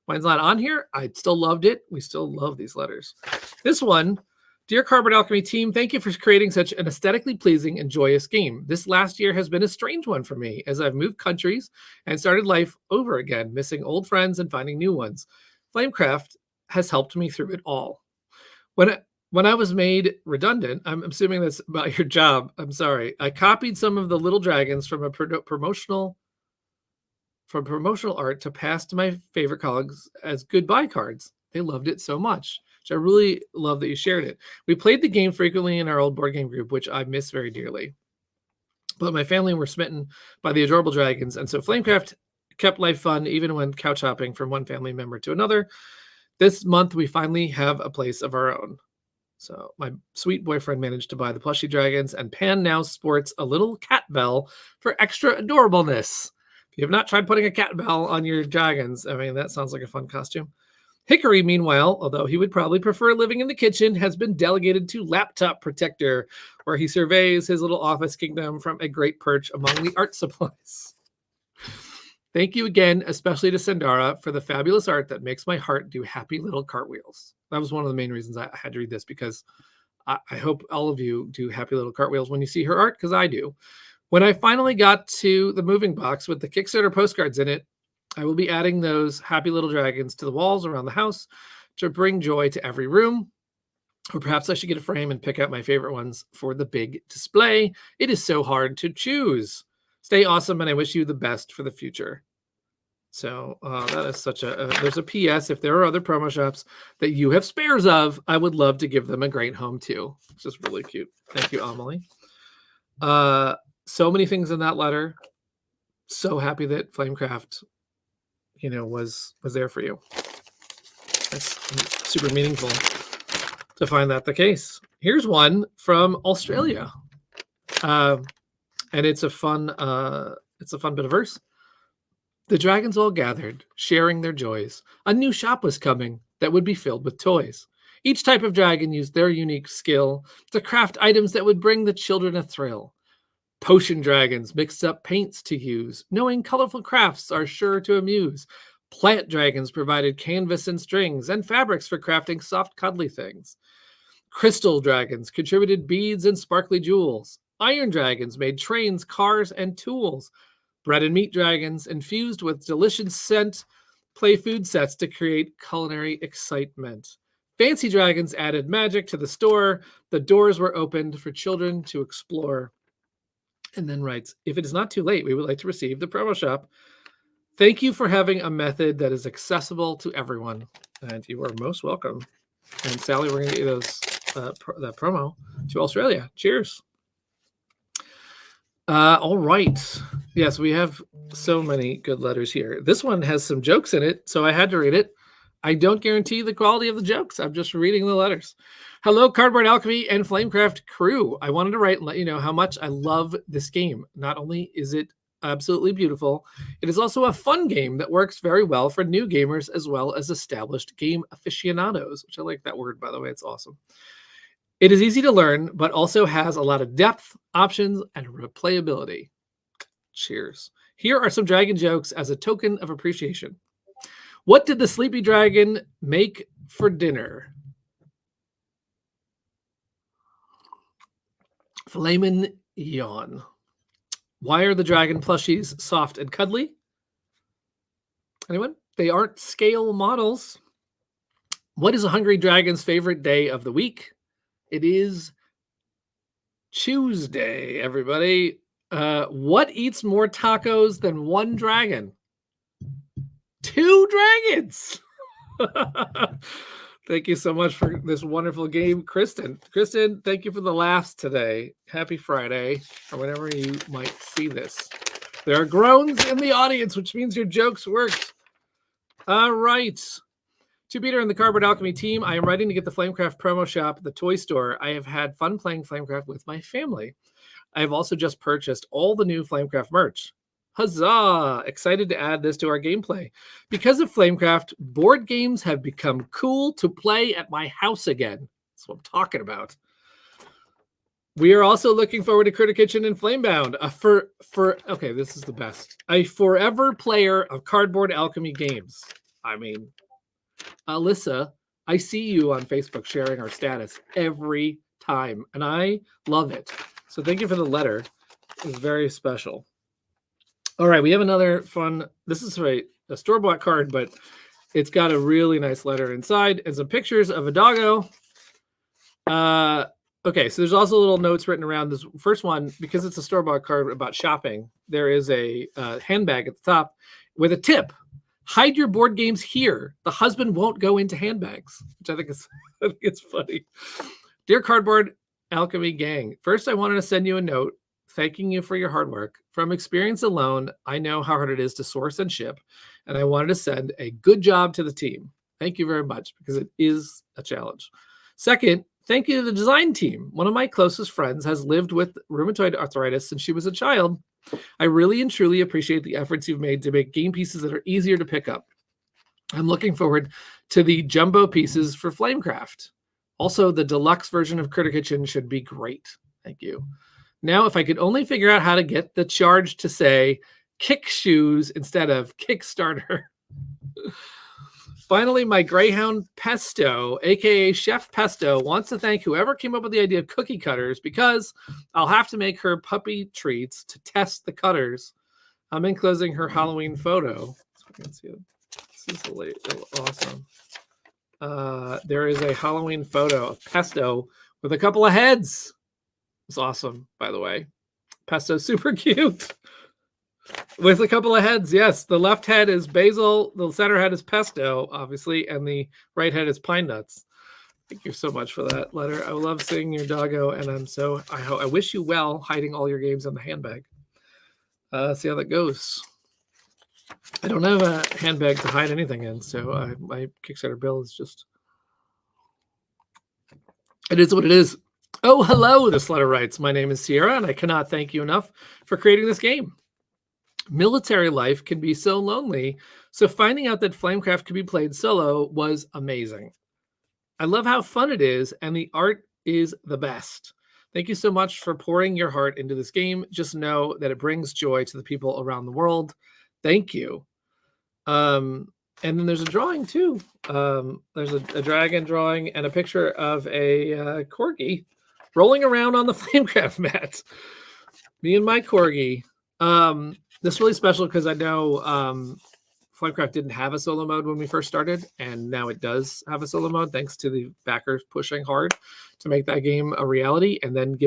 Mine's not on here. I still loved it. We still love these letters. This one, dear Cardboard Alchemy team, thank you for creating such an aesthetically pleasing and joyous game. This last year has been a strange one for me as I've moved countries and started life over again, missing old friends and finding new ones. Flamecraft has helped me through it all. When I was made redundant, I'm assuming that's about your job. I'm sorry. I copied some of the little dragons from a promotional art to pass to my favorite colleagues as goodbye cards. They loved it so much. So I really love that you shared it. We played the game frequently in our old board game group, which I miss very dearly. But my family were smitten by the adorable dragons, and so Flamecraft kept life fun even when couch hopping from one family member to another. This month, we finally have a place of our own. So my sweet boyfriend managed to buy the plushie dragons, and Pan now sports a little cat bell for extra adorableness. If you have not tried putting a cat bell on your dragons, I mean, that sounds like a fun costume. Hickory, meanwhile, although he would probably prefer living in the kitchen, has been delegated to Laptop Protector, where he surveys his little office kingdom from a great perch among the art supplies. Thank you again, especially to Sandara, for the fabulous art that makes my heart do happy little cartwheels. That was one of the main reasons I had to read this, because I hope all of you do happy little cartwheels when you see her art, because I do. When I finally got to the moving box with the Kickstarter postcards in it, I will be adding those happy little dragons to the walls around the house to bring joy to every room. Or perhaps I should get a frame and pick out my favorite ones for the big display. It is so hard to choose. Stay awesome, and I wish you the best for the future. So that is such there's a PS. If there are other promo shops that you have spares of, I would love to give them a great home too. It's just really cute. Thank you, Amelie. So many things in that letter. So happy that Flamecraft, was there for you. That's super meaningful to find that the case. Here's one from Australia. And it's a fun bit of verse. The dragons all gathered, sharing their joys. A new shop was coming that would be filled with toys. Each type of dragon used their unique skill to craft items that would bring the children a thrill. Potion dragons mixed up paints to use, knowing colorful crafts are sure to amuse. Plant dragons provided canvas and strings and fabrics for crafting soft, cuddly things. Crystal dragons contributed beads and sparkly jewels. Iron dragons made trains, cars, and tools. Bread and meat dragons, infused with delicious scent, play food sets to create culinary excitement. Fancy dragons added magic to the store. The doors were opened for children to explore. And then writes, if it is not too late, we would like to receive the promo shop. Thank you for having a method that is accessible to everyone. And you are most welcome. And Sally, we're going to get you that promo to Australia. Cheers. All right. Yes, we have so many good letters here. This one has some jokes in it, so I had to read it. I don't guarantee the quality of the jokes. I'm just reading the letters. Hello, Cardboard Alchemy and Flamecraft crew. I wanted to write and let you know how much I love this game. Not only is it absolutely beautiful, it is also a fun game that works very well for new gamers as well as established game aficionados, which I like that word, by the way. It's awesome. It is easy to learn, but also has a lot of depth, options, and replayability. Cheers. Here are some dragon jokes as a token of appreciation. What did the sleepy dragon make for dinner? Flamin' yawn. Why are the dragon plushies soft and cuddly? Anyone? They aren't scale models. What is a hungry dragon's favorite day of the week? It is Tuesday, everybody. What eats more tacos than one dragon? 2 dragons. Thank you so much for this wonderful game, Kristen. Kristen, thank you for the laughs today. Happy Friday, or whenever you might see this. There are groans in the audience, which means your jokes worked. All right. To Peter and the Cardboard Alchemy team, I am writing to get the Flamecraft promo shop at the toy store. I have had fun playing Flamecraft with my family. I have also just purchased all the new Flamecraft merch. Huzzah! Excited to add this to our gameplay. Because of Flamecraft, board games have become cool to play at my house again. That's what I'm talking about. We are also looking forward to Critter Kitchen and Flamebound. Okay, this is the best. A forever player of Cardboard Alchemy games. I mean, Alyssa, I see you on Facebook sharing our status every time, and I love it. So thank you for the letter. It's very special. All right, we have another fun. This is a store-bought card, but it's got a really nice letter inside and some pictures of a doggo. Okay, so there's also little notes written around this first one. Because it's a store-bought card about shopping, there is a handbag at the top with a tip. Hide your board games here. The husband won't go into handbags, which I think is funny. Dear Cardboard Alchemy gang, first I wanted to send you a note thanking you for your hard work. From experience alone, I know how hard it is to source and ship, and I wanted to send a good job to the team. Thank you very much, because it is a challenge. Second, thank you to the design team. One of my closest friends has lived with rheumatoid arthritis since she was a child. I really and truly appreciate the efforts you've made to make game pieces that are easier to pick up. I'm looking forward to the jumbo pieces for Flamecraft. Also, the deluxe version of Critter Kitchen should be great. Thank you. Now, if I could only figure out how to get the charge to say kick shoes instead of Kickstarter. Finally, my Greyhound Pesto, aka Chef Pesto, wants to thank whoever came up with the idea of cookie cutters, because I'll have to make her puppy treats to test the cutters. I'm enclosing her Halloween photo. So we can see it. This is awesome. There is a Halloween photo of Pesto with a couple of heads. It's awesome, by the way. Pesto's super cute. With a couple of heads, yes. The left head is basil, the center head is pesto, obviously, and the right head is pine nuts. Thank you so much for that letter. I love seeing your doggo, and I wish you well hiding all your games in the handbag. See how that goes. I don't have a handbag to hide anything in, so my Kickstarter bill is just... It is what it is. Oh, hello, this letter writes. My name is Sierra, and I cannot thank you enough for creating this game. Military life can be so lonely, so finding out that Flamecraft could be played solo was amazing. I love how fun it is, and the art is the best. Thank you so much for pouring your heart into this game. Just know that it brings joy to the people around the world. Thank you. And then there's a drawing too. There's a dragon drawing and a picture of a corgi rolling around on the Flamecraft mat. Me and my corgi. This is really special because I know Flamecraft didn't have a solo mode when we first started, and now it does have a solo mode thanks to the backers pushing hard to make that game a reality, and then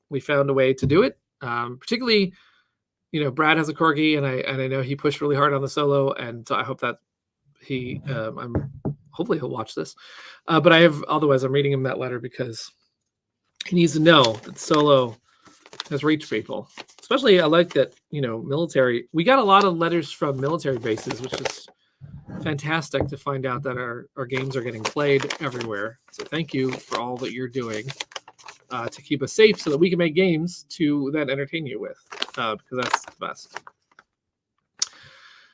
we found a way to do it. Particularly, Brad has a corgi, and I know he pushed really hard on the solo, and so I hope that hopefully he'll watch this. But otherwise I'm reading him that letter because he needs to know that solo has reached people. Especially, I like that, military. We got a lot of letters from military bases, which is fantastic to find out that our games are getting played everywhere. So thank you for all that you're doing to keep us safe so that we can make games to then entertain you with, because that's the best.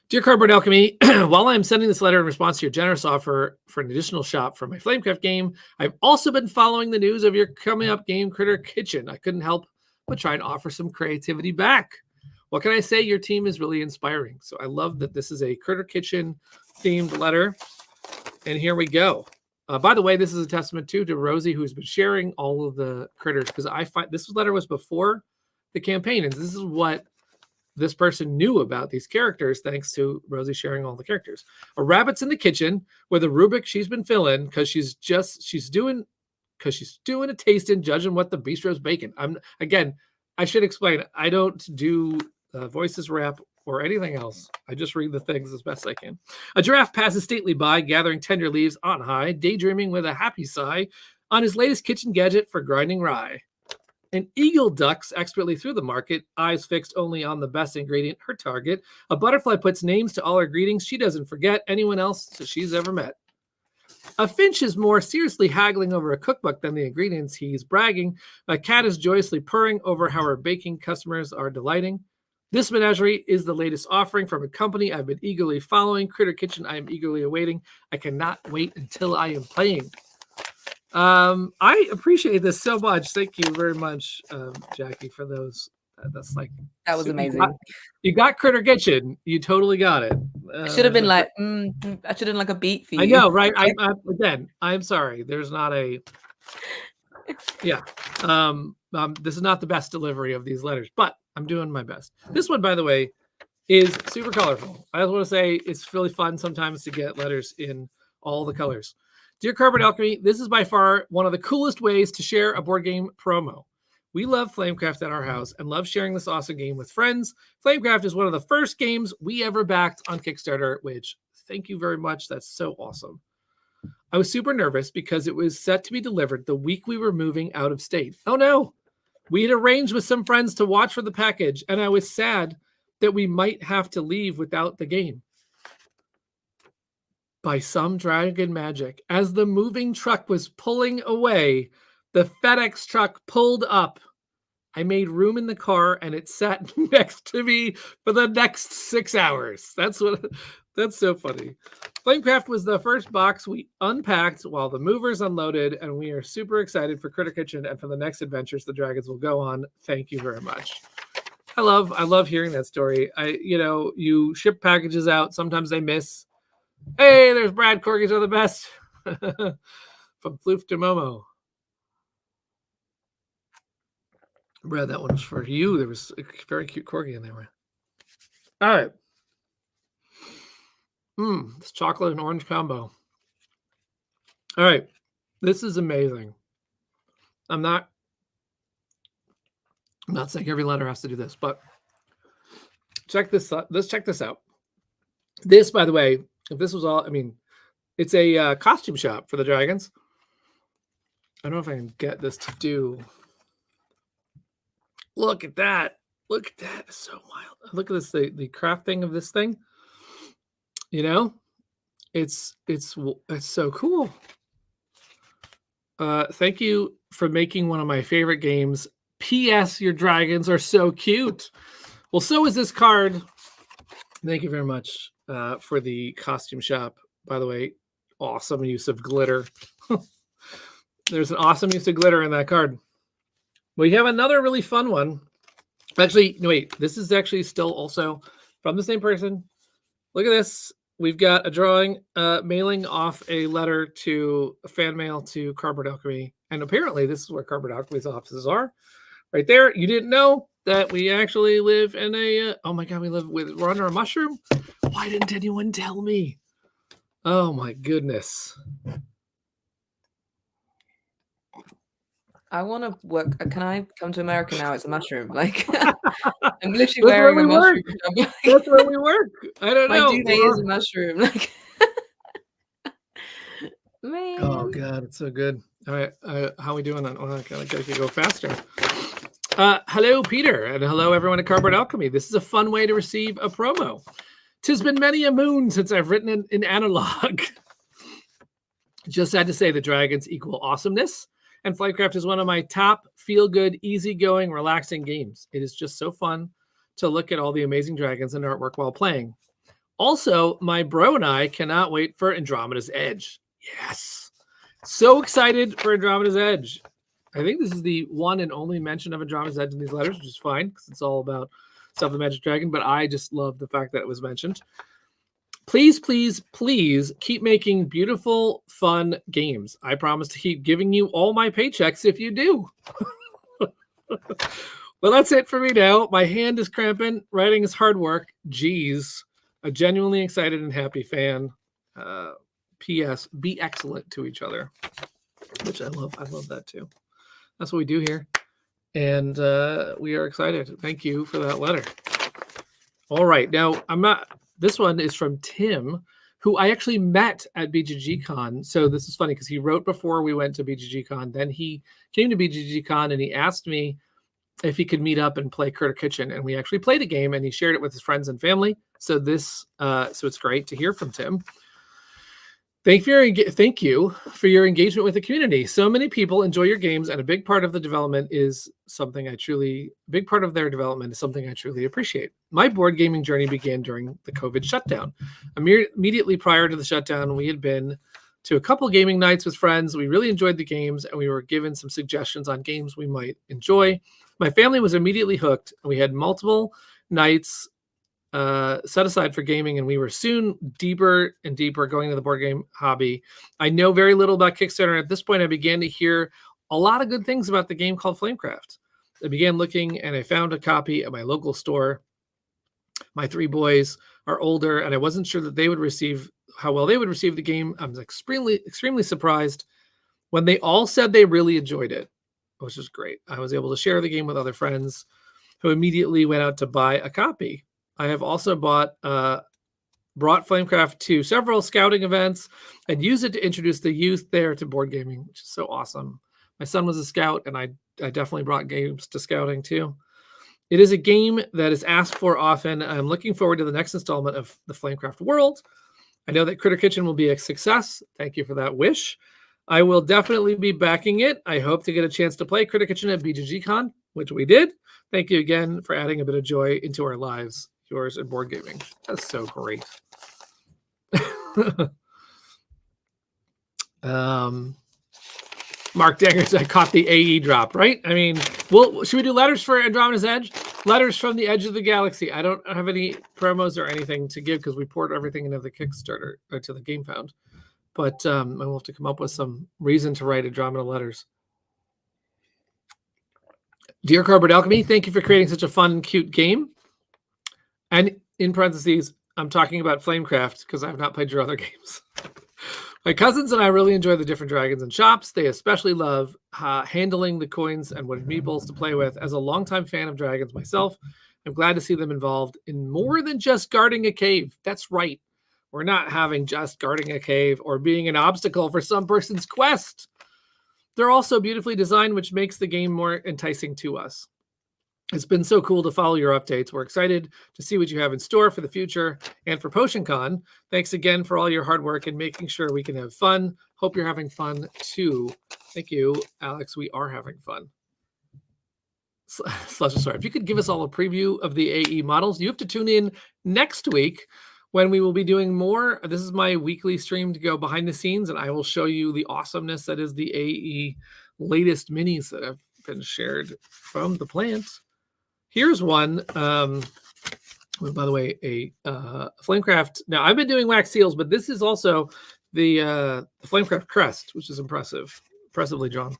Dear Cardboard Alchemy, while I'm sending this letter in response to your generous offer for an additional shop for my Flamecraft game, I've also been following the news of your coming up game, Critter Kitchen. I couldn't help but try and offer some creativity back. What can I say? Your team is really inspiring. So I love that this is a Critter Kitchen themed letter. And here we go. By the way, this is a testament too to Rosie, who's been sharing all of the critters, because I find this letter was before the campaign, and this is what this person knew about these characters thanks to Rosie sharing all the characters. A rabbit's in the kitchen with a Rubik she's been filling because she's doing a tasting, judging what the bistro's baking. I should explain, I don't do voices rap or anything else. I just read the things as best I can. A giraffe passes stately by, gathering tender leaves on high, daydreaming with a happy sigh on his latest kitchen gadget for grinding rye. An eagle ducks expertly through the market, eyes fixed only on the best ingredient, her target. A butterfly puts names to all her greetings. She doesn't forget anyone else that she's ever met. A finch is more seriously haggling over a cookbook than the ingredients. He's bragging. A cat is joyously purring over how our baking customers are delighting. This menagerie is the latest offering from a company I've been eagerly following. Critter Kitchen, I am eagerly awaiting. I cannot wait until I am playing. I appreciate this so much. Thank you very much, Jackie, for those. That's like That was amazing. You got Critter Kitchen. You totally got it. I should have been like, I should have done like a beat for you. I know, right? Again, I'm sorry. There's not a. Yeah. This is not the best delivery of these letters, but I'm doing my best. This one, by the way, is super colorful. I just want to say it's really fun sometimes to get letters in all the colors. Dear Cardboard Alchemy, this is by far one of the coolest ways to share a board game promo. We love Flamecraft at our house and love sharing this awesome game with friends. Flamecraft is one of the first games we ever backed on Kickstarter, which thank you very much. That's so awesome. I was super nervous because it was set to be delivered the week we were moving out of state. Oh no, we had arranged with some friends to watch for the package, and I was sad that we might have to leave without the game. By some dragon magic, as the moving truck was pulling away, the FedEx truck pulled up. I made room in the car and it sat next to me for the next 6 hours. That's so funny. Flamecraft was the first box we unpacked while the movers unloaded, and we are super excited for Critter Kitchen and for the next adventures the dragons will go on. Thank you very much. I love hearing that story. You ship packages out. Sometimes they miss. Hey, there's Brad. Corgis are the best. From Floof to Momo. Brad, that one was for you. There was a very cute corgi in there. All right. This chocolate and orange combo. All right. This is amazing. I'm not saying every letter has to do this, but check this out. Let's check this out. This, by the way, if this was all, it's a costume shop for the dragons. I don't know if I can get this to do. Look at that. Look at that. It's so wild. Look at this, the crafting of this thing. It's so cool. Thank you for making one of my favorite games. P.S. Your dragons are so cute. Well, so is this card. Thank you very much for the costume shop. By the way, awesome use of glitter. There's an awesome use of glitter in that card. We have another really fun one. Actually, no, wait. This is actually still also from the same person. Look at this. We've got a drawing mailing off a letter to a fan mail to Cardboard Alchemy. And apparently this is where Cardboard Alchemy's offices are. Right there. You didn't know that we actually live in a... oh my God, we're under a mushroom? Why didn't anyone tell me? Oh my goodness. I want to work. Can I come to America now? It's a mushroom. Like, I'm literally wearing a mushroom. That's where we work. I don't know. My duvet is a mushroom. Like, man. Oh God, it's so good. All right, how are we doing on? I gotta go faster. Hello, Peter, and hello, everyone at Cardboard Alchemy. This is a fun way to receive a promo. 'Tis been many a moon since I've written in analog. Just had to say the dragons equal awesomeness. And Flightcraft is one of my top feel-good, easygoing, relaxing games. It is just so fun to look at all the amazing dragons and artwork while playing. Also, my bro and I cannot wait for Andromeda's Edge. Yes. So excited for Andromeda's Edge. I think this is the one and only mention of Andromeda's Edge in these letters, which is fine because it's all about Stuff the Magic Dragon, but I just love the fact that it was mentioned. Please, please, please keep making beautiful, fun games. I promise to keep giving you all my paychecks if you do. Well, that's it for me now. My hand is cramping. Writing is hard work. Geez. A genuinely excited and happy fan. P.S. Be excellent to each other, which I love. I love that too. That's what we do here. And we are excited. Thank you for that letter. All right. Now, this one is from Tim, who I actually met at BGGCon. So this is funny because he wrote before we went to BGGCon. Then he came to BGGCon and he asked me if he could meet up and play Critter Kitchen. And we actually played a game and he shared it with his friends and family. So so it's great to hear from Tim. Thank you for your engagement with the community. So many people enjoy your games, and a big part of their development is something I truly appreciate. My board gaming journey began during the COVID shutdown. Immediately prior to the shutdown, we had been to a couple gaming nights with friends. We really enjoyed the games, and we were given some suggestions on games we might enjoy. My family was immediately hooked, and we had multiple nights set aside for gaming, and we were soon deeper and deeper going into the board game hobby. I know very little about Kickstarter. At this point, I began to hear a lot of good things about the game called Flamecraft. I began looking, and I found a copy at my local store. My 3 boys are older, and I wasn't sure that how well they would receive the game. I was extremely surprised when they all said they really enjoyed it, which is great. I was able to share the game with other friends who immediately went out to buy a copy. I have also brought Flamecraft to several scouting events and used it to introduce the youth there to board gaming, which is so awesome. My son was a scout, and I definitely brought games to scouting too. It is a game that is asked for often. I'm looking forward to the next installment of the Flamecraft world. I know that Critter Kitchen will be a success. Thank you for that wish. I will definitely be backing it. I hope to get a chance to play Critter Kitchen at BGGCon, which we did. Thank you again for adding a bit of joy into our lives. Yours and board gaming. That's so great. Mark Dangers, I caught the AE drop, right? I mean, should we do letters for Andromeda's Edge? Letters from the edge of the galaxy. I don't have any promos or anything to give because we poured everything into the Kickstarter or to the Game Found. But I will have to come up with some reason to write Andromeda letters. Dear Cardboard Alchemy, thank you for creating such a fun, cute game. And in parentheses, I'm talking about Flamecraft because I have not played your other games. My cousins and I really enjoy the different dragons and shops. They especially love handling the coins and wooden meeples to play with. As a longtime fan of dragons myself, I'm glad to see them involved in more than just guarding a cave. That's right. We're not having just guarding a cave or being an obstacle for some person's quest. They're also beautifully designed, which makes the game more enticing to us. It's been so cool to follow your updates. We're excited to see what you have in store for the future and for PotionCon. Thanks again for all your hard work and making sure we can have fun. Hope you're having fun too. Thank you, Alex. We are having fun. Sorry. If you could give us all a preview of the AE models, you have to tune in next week when we will be doing more. This is my weekly stream to go behind the scenes, and I will show you the awesomeness that is the AE latest minis that have been shared from the plant. Here's one. By the way, a Flamecraft. Now, I've been doing wax seals, but this is also the Flamecraft crest, which is impressively drawn.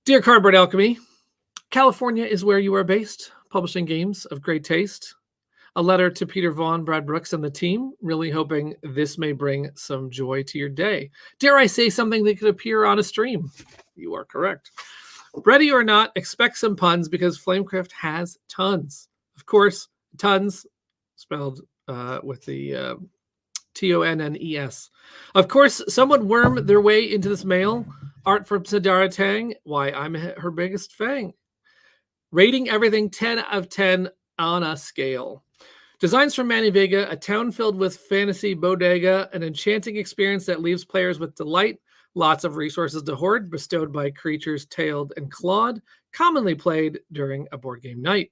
Dear Cardboard Alchemy, California is where you are based, publishing games of great taste. A letter to Peter Vaughan, Brad Brooks, and the team, really hoping this may bring some joy to your day. Dare I say something that could appear on a stream? You are correct. Ready or not, expect some puns because Flamecraft has tons. Of course, tons, spelled with the Tonnes. Of course, someone wormed their way into this mail. Art from Sadara Tang. Why, I'm her biggest fan. Rating everything 10 out of 10 on a scale. Designs from Manny Vega, a town filled with fantasy bodega, an enchanting experience that leaves players with delight. Lots of resources to hoard, bestowed by creatures tailed and clawed, commonly played during a board game night.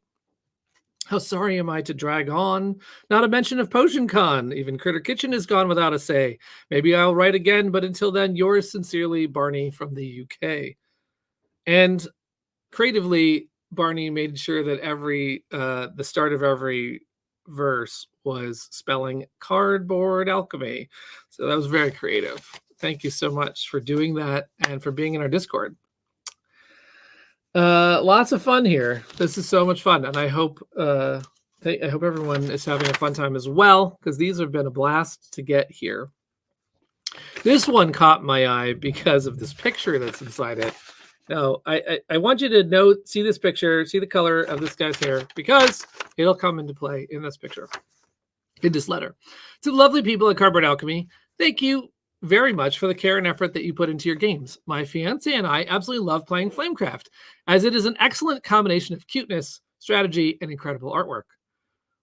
How sorry am I to drag on? Not a mention of PotionCon. Even Critter Kitchen is gone without a say. Maybe I'll write again, but until then, yours sincerely, Barney from the UK. And creatively, Barney made sure that the start of every verse was spelling Cardboard Alchemy. So that was very creative. Thank you so much for doing that and for being in our Discord. Lots of fun here. This is so much fun, and I hope everyone is having a fun time as well, because these have been a blast to get here. This one caught my eye because of this picture that's inside it. Now, I want you to see this picture, see the color of this guy's hair, because it'll come into play in this picture, in this letter. To the lovely people at Cardboard Alchemy, thank you very much for the care and effort that you put into your games. My fiance and I absolutely love playing Flamecraft, as it is an excellent combination of cuteness, strategy, and incredible artwork.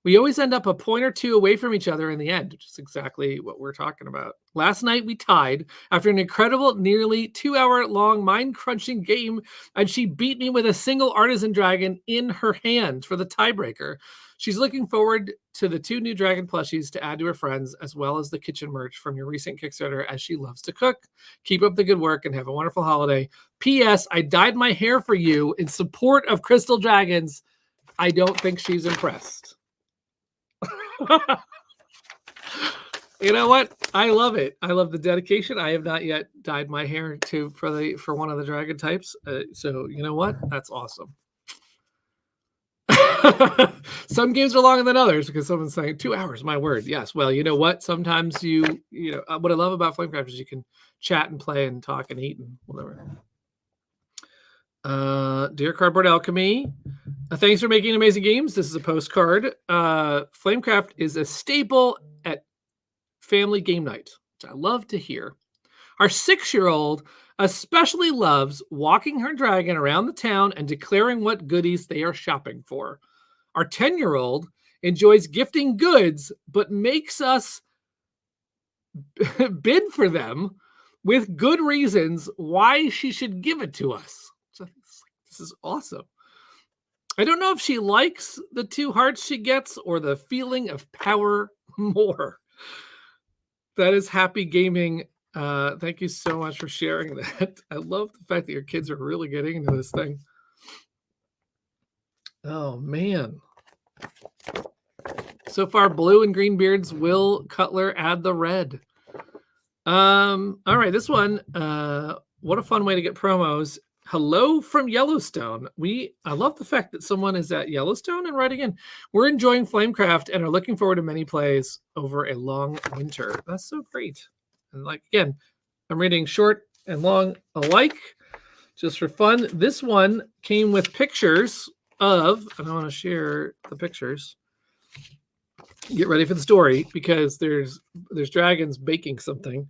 We always end up a point or two away from each other in the end, which is exactly what we're talking about. Last night we tied after an incredible, nearly 2-hour-long mind-crunching game, and she beat me with a single artisan dragon in her hand for the tiebreaker. She's looking forward to the 2 new dragon plushies to add to her friends, as well as the kitchen merch from your recent Kickstarter, as she loves to cook. Keep up the good work and have a wonderful holiday. P.S. I dyed my hair for you in support of Crystal Dragons. I don't think she's impressed. You know what? I love it. I love the dedication. I have not yet dyed my hair for one of the dragon types. So you know what? That's awesome. Some games are longer than others because someone's saying 2 hours. My word. Yes. Well, you know what? Sometimes you know what I love about Flamecraft is you can chat and play and talk and eat and whatever. Dear Cardboard Alchemy, thanks for making amazing games. This is a postcard. Flamecraft is a staple at family game night, which I love to hear. Our 6-year-old especially loves walking her dragon around the town and declaring what goodies they are shopping for. Our 10-year-old enjoys gifting goods, but makes us bid for them with good reasons why she should give it to us. So this is awesome. I don't know if she likes the 2 hearts she gets or the feeling of power more. That is happy gaming. Thank you so much for sharing that. I love the fact that your kids are really getting into this thing. Oh, man. So far, blue and green beards. Will Cutler add the red? All right, this one. What a fun way to get promos. Hello from Yellowstone. I love the fact that someone is at Yellowstone and writing in. We're enjoying Flamecraft and are looking forward to many plays over a long winter. That's so great. And again, I'm reading short and long alike just for fun. This one came with pictures of, and I want to share the pictures. Get ready for the story because there's dragons baking something.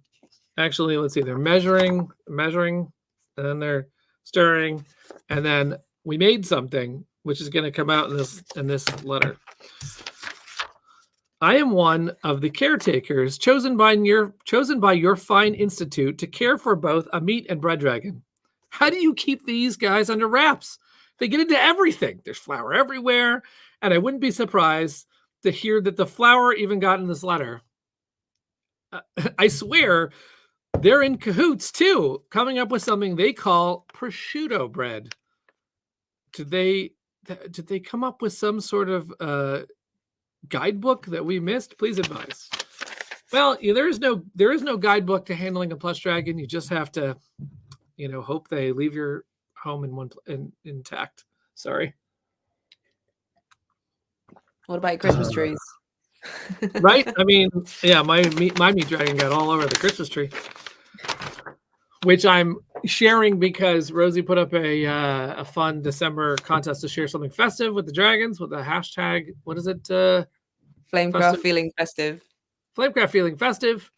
Actually, let's see. They're measuring, and then they're stirring, and then we made something which is going to come out in this letter. I am one of the caretakers chosen by your fine institute to care for both a meat and bread dragon. How do you keep these guys under wraps? They get into everything. There's flour everywhere, and I wouldn't be surprised to hear that the flour even got in this letter. I swear they're in cahoots too, coming up with something they call prosciutto bread. Did they come up with some sort of guidebook that we missed? Please advise. Well, there is no guidebook to handling a plush dragon. You just have to, hope they leave your home intact. Sorry. What about your Christmas trees? Right? I mean, yeah, my meat dragon got all over the Christmas tree, which I'm sharing because Rosie put up a fun December contest to share something festive with the dragons with the hashtag. What is it? Flamecraft feeling festive. Flamecraft feeling festive.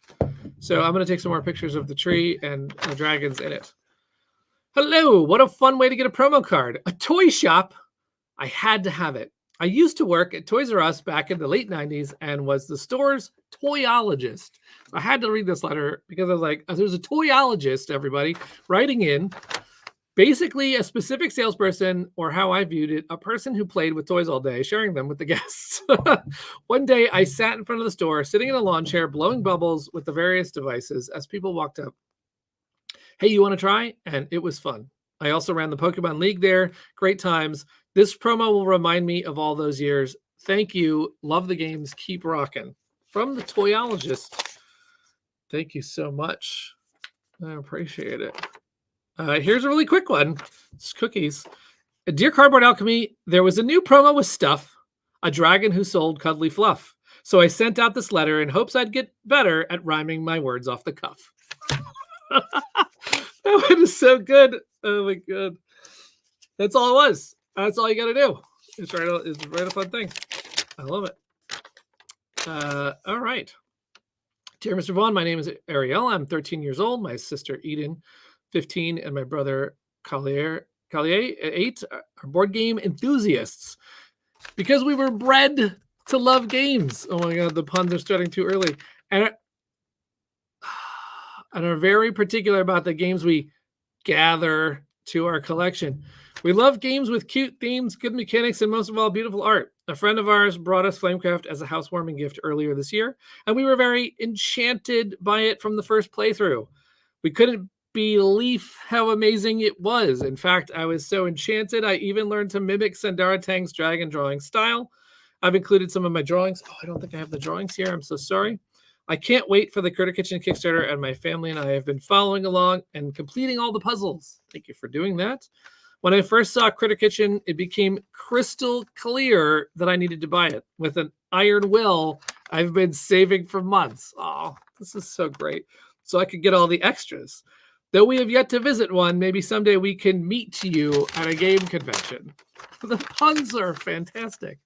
So I'm going to take some more pictures of the tree and the dragons in it. Hello, what a fun way to get a promo card. A toy shop. I had to have it. I used to work at Toys R Us back in the late 90s and was the store's toyologist. I had to read this letter because I was like, there's a toyologist, everybody, writing in. Basically, a specific salesperson, or how I viewed it, a person who played with toys all day, sharing them with the guests. One day, I sat in front of the store, sitting in a lawn chair, blowing bubbles with the various devices as people walked up. Hey, you want to try? And it was fun. I also ran the Pokemon League there. Great times. This promo will remind me of all those years. Thank you. Love the games. Keep rocking. From the toyologist. Thank you so much. I appreciate it. Here's a really quick one. It's cookies. Dear Cardboard Alchemy, there was a new promo with Stuff, a dragon who sold cuddly fluff. So I sent out this letter in hopes I'd get better at rhyming my words off the cuff. That one is so good. Oh my god. That's all it was. That's all you got to do. It's write a fun thing. I love it. All right. Dear Mr. Vaughan, my name is Ariel. I'm 13 years old. My sister Eden, 15, and my brother Collier, 8, are board game enthusiasts. Because we were bred to love games. Oh my God, the puns are starting too early. And are very particular about the games we gather to our collection. We love games with cute themes, good mechanics, and most of all, beautiful art. A friend of ours brought us Flamecraft as a housewarming gift earlier this year, and we were very enchanted by it from the first playthrough. We couldn't believe how amazing it was. In fact, I was so enchanted, I even learned to mimic Sandara Tang's dragon drawing style. I've included some of my drawings. Oh, I don't think I have the drawings here. I'm so sorry. I can't wait for the Critter Kitchen Kickstarter, and my family and I have been following along and completing all the puzzles. Thank you for doing that. When I first saw Critter Kitchen, it became crystal clear that I needed to buy it. With an iron will, I've been saving for months. Oh, this is so great. So I could get all the extras. Though we have yet to visit one, maybe someday we can meet you at a game convention. The puns are fantastic.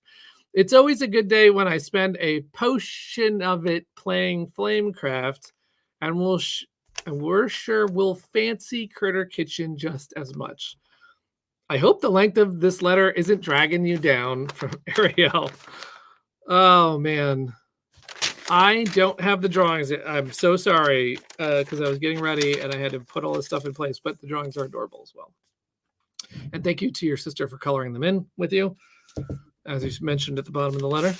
It's always a good day when I spend a potion of it playing Flamecraft, and we're sure we'll fancy Critter Kitchen just as much. I hope the length of this letter isn't dragging you down, from Ariel. Oh man, I don't have the drawings. I'm so sorry because I was getting ready and I had to put all this stuff in place, but the drawings are adorable as well. And thank you to your sister for coloring them in with you, as you mentioned at the bottom of the letter.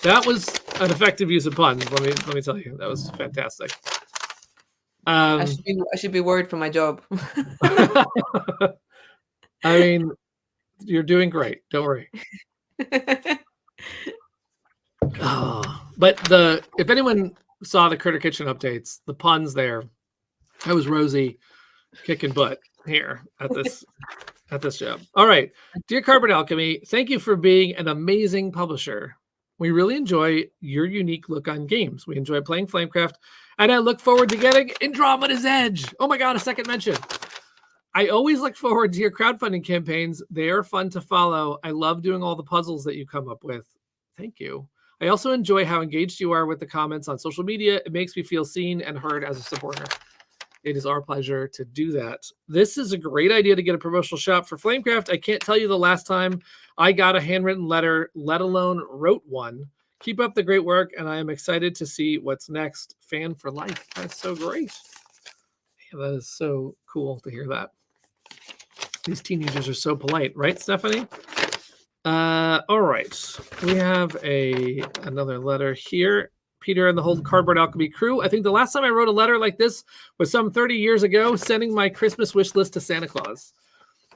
That was an effective use of puns. Let me tell you, that was fantastic. I should be worried for my job. I mean, you're doing great. Don't worry. Oh, but if anyone saw the Critter Kitchen updates, the puns there, that was Rosie kicking butt here at this job. All right, dear Cardboard Alchemy, thank you for being an amazing publisher. We really enjoy your unique look on games. We enjoy playing Flamecraft, and I look forward to getting Andromeda's Edge. Oh my God, a second mention. I always look forward to your crowdfunding campaigns. They are fun to follow. I love doing all the puzzles that you come up with. Thank you. I also enjoy how engaged you are with the comments on social media. It makes me feel seen and heard as a supporter. It is our pleasure to do that. This is a great idea to get a promotional shop for Flamecraft. I can't tell you the last time I got a handwritten letter, let alone wrote one. Keep up the great work, and I am excited to see what's next. Fan for life. That's so great. Yeah, that is so cool to hear that. These teenagers are so polite, right, Stephanie? All right. We have another letter here. Peter and the whole Cardboard Alchemy crew. I think the last time I wrote a letter like this was some 30 years ago, sending my Christmas wish list to Santa Claus.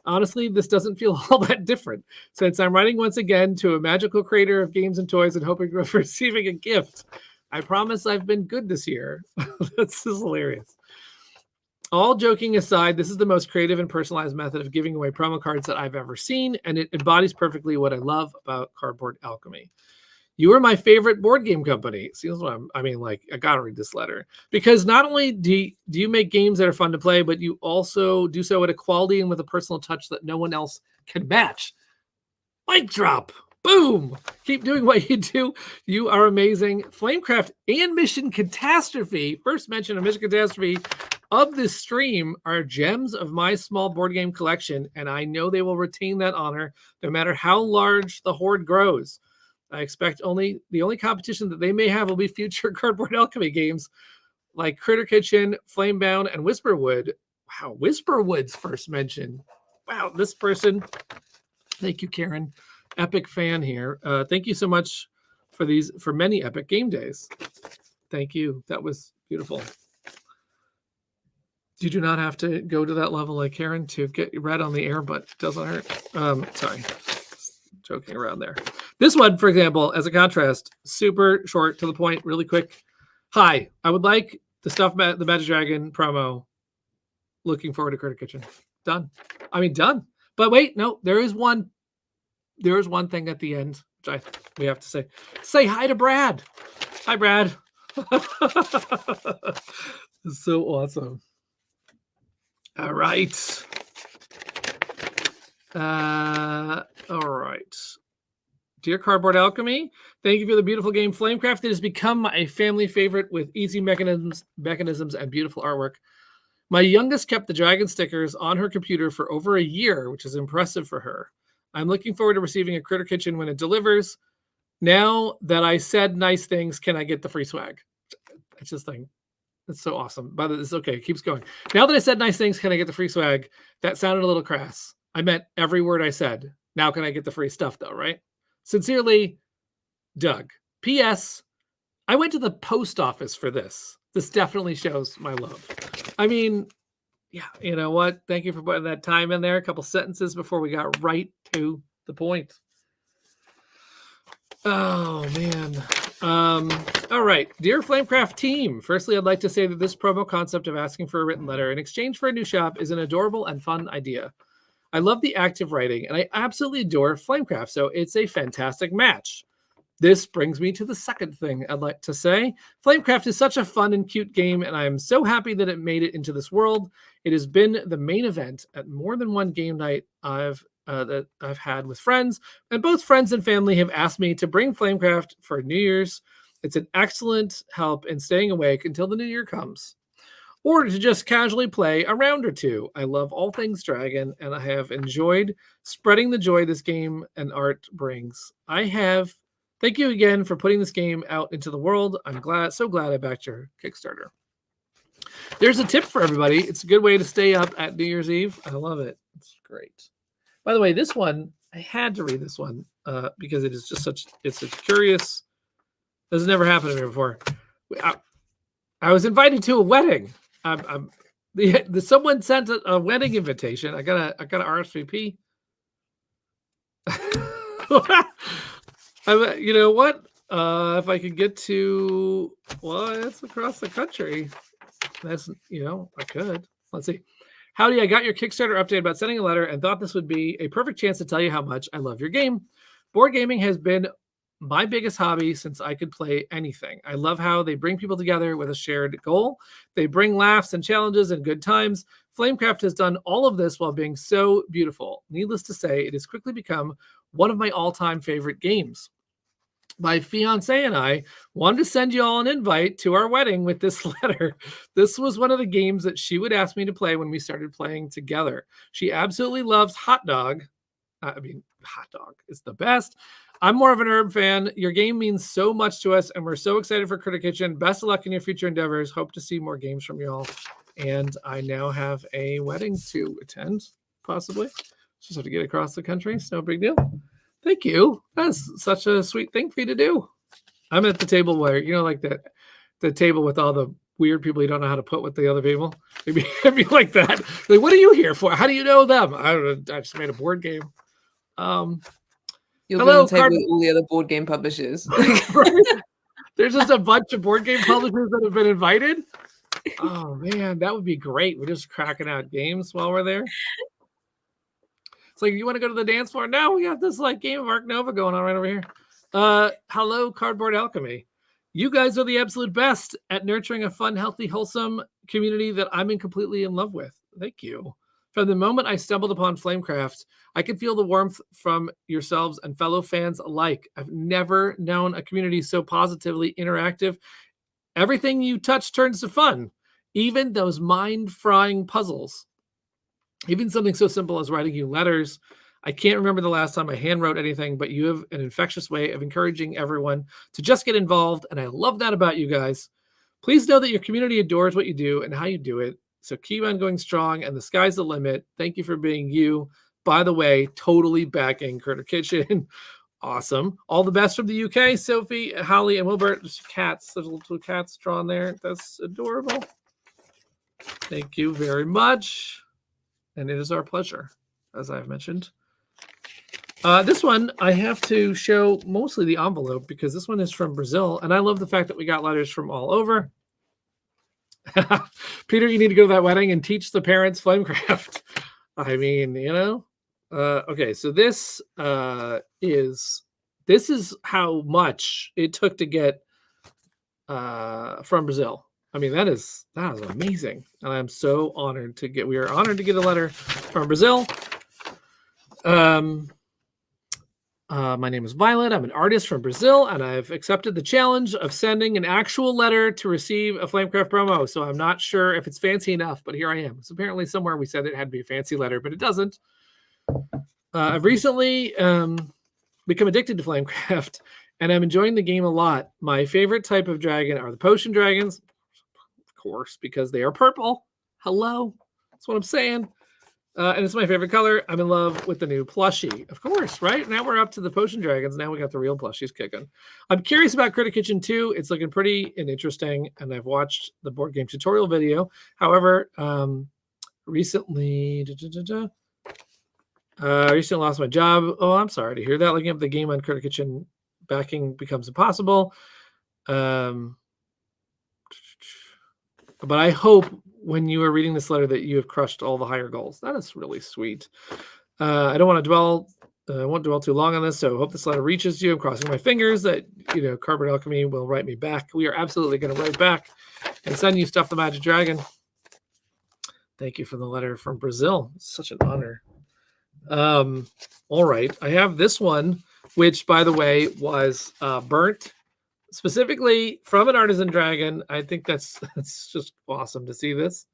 Honestly, this doesn't feel all that different, since I'm writing once again to a magical creator of games and toys and hoping of receiving a gift. I promise I've been good this year. This is hilarious. All joking aside, this is the most creative and personalized method of giving away promo cards that I've ever seen, and it embodies perfectly what I love about Cardboard Alchemy. You are my favorite board game company. See, that's what I gotta read this letter, because not only do you make games that are fun to play, but you also do so at a quality and with a personal touch that no one else can match. Mic drop. Boom. Keep doing what you do. You are amazing. Flamecraft and Mission Catastrophe, first mention of Mission Catastrophe of this stream, are gems of my small board game collection, and I know they will retain that honor no matter how large the horde grows. I expect the only competition that they may have will be future Cardboard Alchemy games like Critter Kitchen, Flamebound, and Whisperwood. Wow, Whisperwood's first mention. Wow, this person. Thank you, Karen. Epic fan here. Thank you so much for many epic game days. Thank you. That was beautiful. You do not have to go to that level like Karen to get read on the air, but it doesn't hurt. Sorry. Joking around there. This one, for example, as a contrast, super short, to the point, really quick. Hi, I would like the the Magic Dragon promo. Looking forward to Critter Kitchen. Done. I mean, done. But wait, no, there is one thing at the end, which we have to say. Say hi to Brad. Hi, Brad. It's so awesome. All right. All right. Dear Cardboard Alchemy, thank you for the beautiful game Flamecraft. It has become a family favorite with easy mechanisms and beautiful artwork. My youngest kept the dragon stickers on her computer for over a year, which is impressive for her. I'm looking forward to receiving a Critter Kitchen when it delivers. Now that I said nice things, can I get the free swag? I just think that's so awesome. But it's okay. It keeps going. Now that I said nice things, can I get the free swag? That sounded a little crass. I meant every word I said. Now can I get the free stuff though, right? Sincerely, Doug. P.S. I went to the post office for this. This definitely shows my love. I mean, yeah, you know what? Thank you for putting that time in there. A couple sentences before we got right to the point. Oh, man. All right. Dear Flamecraft team, firstly, I'd like to say that this promo concept of asking for a written letter in exchange for a new shop is an adorable and fun idea. I love the active writing, and I absolutely adore Flamecraft, so it's a fantastic match. This brings me to the second thing I'd like to say. Flamecraft is such a fun and cute game, and I am so happy that it made it into this world. It has been the main event at more than one game night that I've had with friends, and both friends and family have asked me to bring Flamecraft for New Year's. It's an excellent help in staying awake until the new year comes, or to just casually play a round or two. I love all things dragon, and I have enjoyed spreading the joy this game and art brings. Thank you again for putting this game out into the world. I'm so glad I backed your Kickstarter. There's a tip for everybody. It's a good way to stay up at New Year's Eve. I love it. It's great. By the way, this one, I had to read this one because it is just it's a curious, this has never happened to me before. I was invited to a wedding. Someone sent a wedding invitation. I got a RSVP. You know what? If I could get to, well, it's across the country. That's, I could. Let's see. Howdy, I got your Kickstarter update about sending a letter and thought this would be a perfect chance to tell you how much I love your game. Board gaming has been my biggest hobby since I could play anything. I love how they bring people together with a shared goal. They bring laughs and challenges and good times. Flamecraft has done all of this while being so beautiful. Needless to say, it has quickly become one of my all-time favorite games. My fiance and I wanted to send you all an invite to our wedding with this letter. This was one of the games that she would ask me to play when we started playing together. She absolutely loves Hot Dog. Hot Dog is the best. I'm more of an herb fan. Your game means so much to us, and we're so excited for Critter Kitchen. Best of luck in your future endeavors. Hope to see more games from y'all. And I now have a wedding to attend, possibly. Just have to get across the country. It's no big deal. Thank you. That's such a sweet thing for you to do. I'm at the table where, like the table with all the weird people you don't know how to put with the other people. It'd be like that. Like, what are you here for? How do you know them? I don't know. I just made a board game. You'll be on the table with all the other board game publishers. There's just a bunch of board game publishers that have been invited. Oh, man, that would be great. We're just cracking out games while we're there. It's like, you want to go to the dance floor? No, we got this game of Ark Nova going on right over here. Hello, Cardboard Alchemy. You guys are the absolute best at nurturing a fun, healthy, wholesome community that I'm completely in love with. Thank you. From the moment I stumbled upon Flamecraft, I could feel the warmth from yourselves and fellow fans alike. I've never known a community so positively interactive. Everything you touch turns to fun, even those mind-frying puzzles. Even something so simple as writing you letters. I can't remember the last time I hand wrote anything, but you have an infectious way of encouraging everyone to just get involved, and I love that about you guys. Please know that your community adores what you do and how you do it, so keep on going strong, and the sky's the limit. Thank you for being you. By the way, totally backing Critter Kitchen. Awesome. All the best from the UK, Sophie, Holly, and Wilbert. There's cats. There's little cats drawn there. That's adorable. Thank you very much. And it is our pleasure, as I've mentioned. This one, I have to show mostly the envelope because this one is from Brazil. And I love the fact that we got letters from all over. Peter, you need to go to that wedding and teach the parents Flamecraft. I mean, okay, so this is how much it took to get from Brazil. I mean, that is amazing. And I'm so honored we are honored to get a letter from Brazil. My name is Violet. I'm an artist from Brazil, and I've accepted the challenge of sending an actual letter to receive a Flamecraft promo. So I'm not sure if it's fancy enough, but here I am. So apparently somewhere we said it had to be a fancy letter, but it doesn't. I've recently become addicted to Flamecraft and I'm enjoying the game a lot. My favorite type of dragon are the potion dragons, of course, because they are purple. Hello, that's what I'm saying. And it's my favorite color. I'm in love with the new plushie, of course, right? Now we're up to the potion dragons. Now we got the real plushies kicking. I'm curious about Critter Kitchen 2. It's looking pretty and interesting, and I've watched the board game tutorial video. However, recently lost my job. Oh, I'm sorry to hear that. Looking up the game on Critter Kitchen backing becomes impossible. But I hope when you are reading this letter that you have crushed all the higher goals. That is really sweet. I don't want to dwell. I won't dwell too long on this, so I hope this letter reaches you. I'm crossing my fingers that Cardboard Alchemy will write me back. We are absolutely going to write back and send you Stuff the Magic Dragon. Thank you for the letter from Brazil. It's such an honor. All right, I have this one, which, by the way, was burnt specifically from an artisan dragon. I think that's just awesome to see this.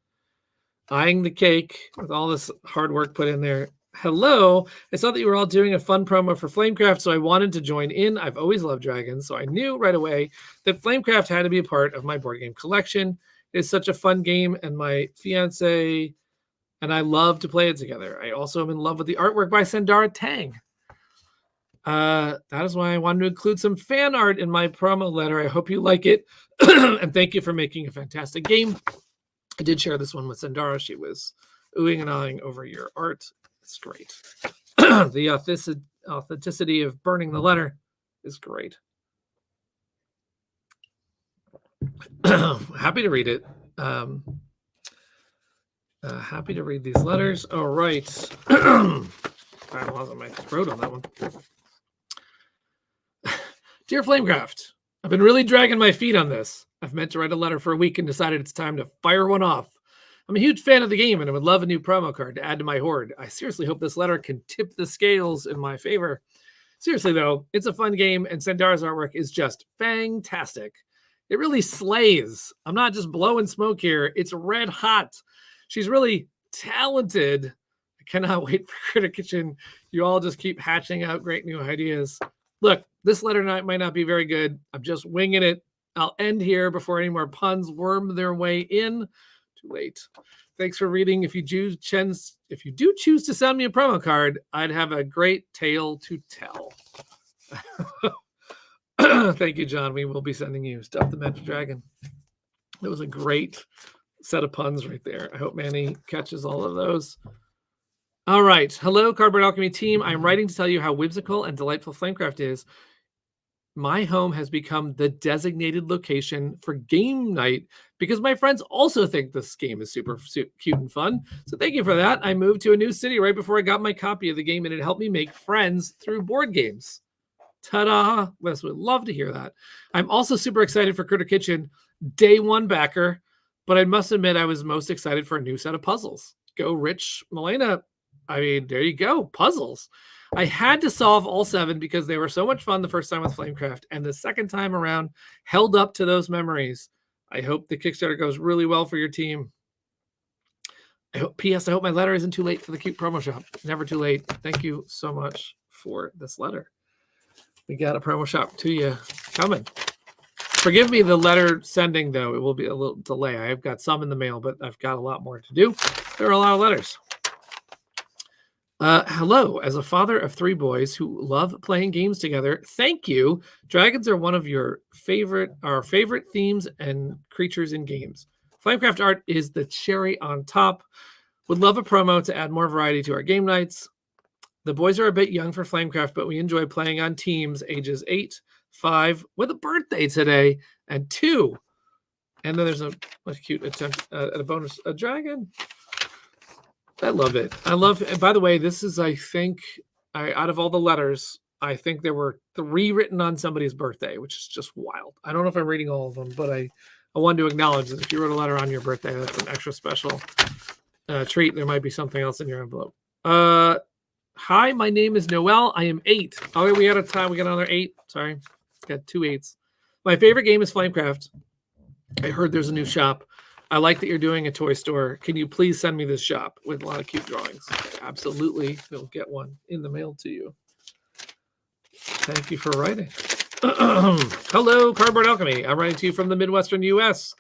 Eyeing the cake with all this hard work put in there. Hello, I saw that you were all doing a fun promo for Flamecraft, so I wanted to join in. I've always loved dragons, so I knew right away that Flamecraft had to be a part of my board game collection. It's such a fun game, and my fiance and I love to play it together. I also am in love with the artwork by Sandara Tang. That is why I wanted to include some fan art in my promo letter. I hope you like it. And thank you for making a fantastic game. I did share this one with Sandara. She was oohing and ahhing over your art. It's great. The authenticity of burning the letter is great. Happy to read it. Happy to read these letters. All right. I lost my throat on that one. Dear Flamecraft, I've been really dragging my feet on this. I've meant to write a letter for a week and decided it's time to fire one off. I'm a huge fan of the game and I would love a new promo card to add to my hoard. I seriously hope this letter can tip the scales in my favor. Seriously, though, it's a fun game and Sandara's artwork is just fantastic. It really slays. I'm not just blowing smoke here. It's red hot. She's really talented. I cannot wait for Critter Kitchen. You all just keep hatching out great new ideas. Look, this letter might not be very good. I'm just winging it. I'll end here before any more puns worm their way in. Too late. Thanks for reading. If you do choose to send me a promo card, I'd have a great tale to tell. Thank you, John. We will be sending you Stuff the Magic Dragon. It was a great set of puns right there. I hope Manny catches all of those. All right. Hello, Cardboard Alchemy team. I'm writing to tell you how whimsical and delightful Flamecraft is. My home has become the designated location for game night because my friends also think this game is super cute and fun. So thank you for that. I moved to a new city right before I got my copy of the game, and it helped me make friends through board games. Ta-da! Wes would love to hear that. I'm also super excited for Critter Kitchen, day one backer, but I must admit I was most excited for a new set of puzzles. Go Rich Milena. I mean, there you go. Puzzles. I had to solve all 7 because they were so much fun the first time with Flamecraft, and the second time around held up to those memories. I hope the Kickstarter goes really well for your team. P.S. I hope my letter isn't too late for the cute promo shop. Never too late. Thank you so much for this letter. We got a promo shop to you coming. Forgive me the letter sending, though. It will be a little delay. I've got some in the mail, but I've got a lot more to do. There are a lot of letters. Hello, as a father of 3 boys who love playing games together, thank you. Dragons are one of our favorite themes and creatures in games. Flamecraft art is the cherry on top. Would love a promo to add more variety to our game nights. The boys are a bit young for Flamecraft, but we enjoy playing on teams ages 8, 5, with a birthday today, and 2. And then there's a cute attempt at a bonus, a dragon. I love it. And by the way, this is, I think, out of all the letters, I think there were 3 written on somebody's birthday, which is just wild. I don't know if I'm reading all of them, but I wanted to acknowledge that if you wrote a letter on your birthday, that's an extra special treat. There might be something else in your envelope. Hi, my name is Noel. I am 8. Oh, we got a time. We got another 8. Sorry. Got 2 8s. My favorite game is Flamecraft. I heard there's a new shop. I like that you're doing a toy store. Can you please send me this shop with a lot of cute drawings? Absolutely. We'll get one in the mail to you. Thank you for writing. Hello, Cardboard Alchemy. I'm writing to you from the Midwestern U.S.,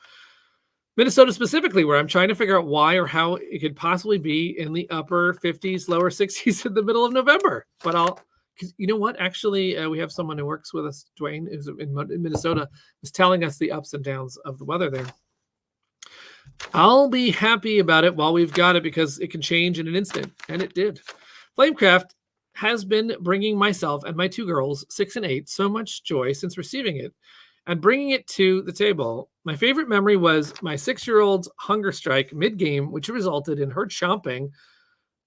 Minnesota specifically, where I'm trying to figure out why or how it could possibly be in the upper 50s, lower 60s in the middle of November. But because you know what? Actually, we have someone who works with us, Dwayne, who's in Minnesota, is telling us the ups and downs of the weather there. I'll be happy about it while we've got it because it can change in an instant, and it did. Flamecraft has been bringing myself and my two girls, 6 and 8, so much joy since receiving it and bringing it to the table. My favorite memory was my 6-year-old's hunger strike mid-game, which resulted in her chomping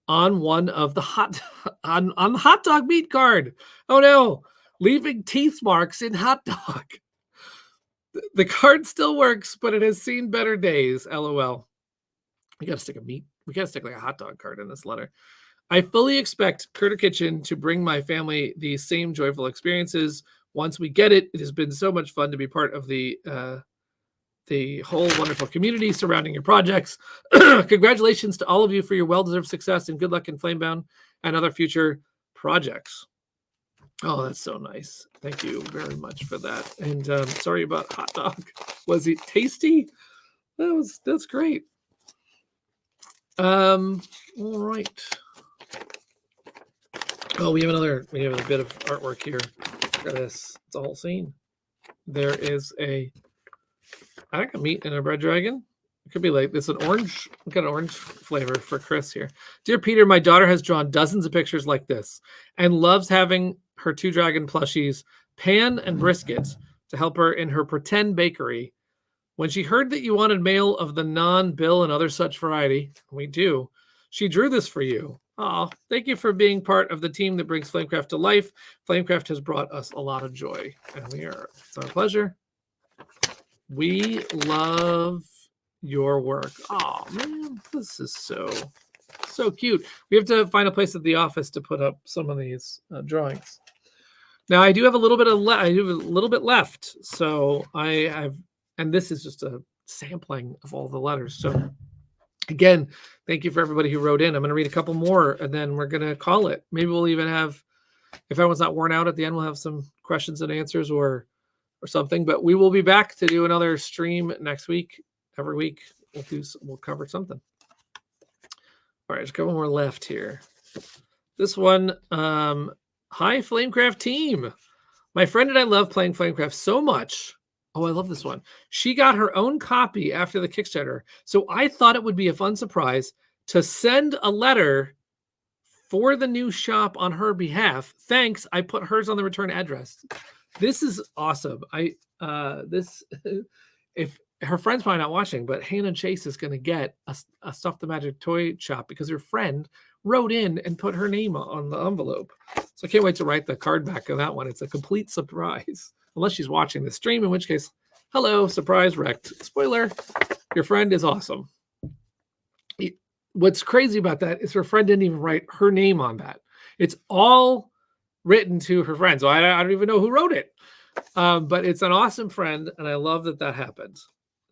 on one of the on the hot dog meat card. Oh no, leaving teeth marks in hot dog. The card still works, but it has seen better days. LOL. We got to stick like a hot dog card in this letter. I fully expect Critter Kitchen to bring my family the same joyful experiences. Once we get it, it has been so much fun to be part of the whole wonderful community surrounding your projects. Congratulations to all of you for your well-deserved success and good luck in Flamebound and other future projects. Oh, that's so nice. Thank you very much for that. And sorry about hot dog. Was it tasty? That's great. All right. Oh, we have a bit of artwork here. Look at this. It's a whole scene. There is I think a meat and a bread dragon. It could be like it's an orange. We've got an orange flavor for Chris here. Dear Peter, my daughter has drawn dozens of pictures like this and loves having her 2 dragon plushies, Pan and Brisket, to help her in her pretend bakery. When she heard that you wanted mail of the non-bill and other such variety, we do, she drew this for you. Oh, thank you for being part of the team that brings Flamecraft to life. Flamecraft has brought us a lot of joy, and it's our pleasure. We love your work. Oh man, this is so cute. We have to find a place at the office to put up some of these drawings. Now I do have a little bit left, so and this is just a sampling of all the letters. So again, thank you for everybody who wrote in. I'm going to read a couple more, and then we're going to call it. Maybe we'll even have, if everyone's not worn out at the end, we'll have some questions and answers or something. But we will be back to do another stream next week. Every week we'll cover something. All right, there's a couple more left here. This one, hi Flamecraft team. My friend and I love playing Flamecraft so much. Oh, I love this one. She got her own copy after the Kickstarter, so I thought it would be a fun surprise to send a letter for the new shop on her behalf. Thanks. I put hers on the return address. This is awesome. If her friend's probably not watching, but Hannah Chase is going to get a Stuff the Magic toy shop because her friend wrote in and put her name on the envelope. So I can't wait to write the card back on that one. It's a complete surprise. Unless she's watching the stream, in which case, hello, surprise wrecked. Spoiler, your friend is awesome. What's crazy about that is her friend didn't even write her name on that. It's all written to her friend. So I don't even know who wrote it. But it's an awesome friend, and I love that happened.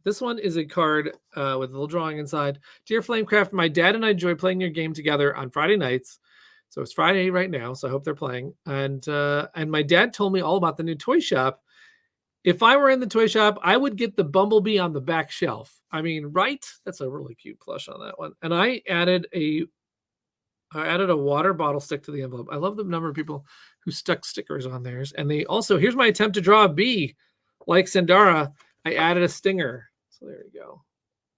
This one is a card with a little drawing inside. Dear Flamecraft, my dad and I enjoy playing your game together on Friday nights. So it's Friday right now, so I hope they're playing. And my dad told me all about the new toy shop. If I were in the toy shop, I would get the Bumblebee on the back shelf. I mean, right? That's a really cute plush on that one. And I added a water bottle stick to the envelope. I love the number of people who stuck stickers on theirs. And they also, here's my attempt to draw a bee. Like Sandara, I added a stinger. So there you go.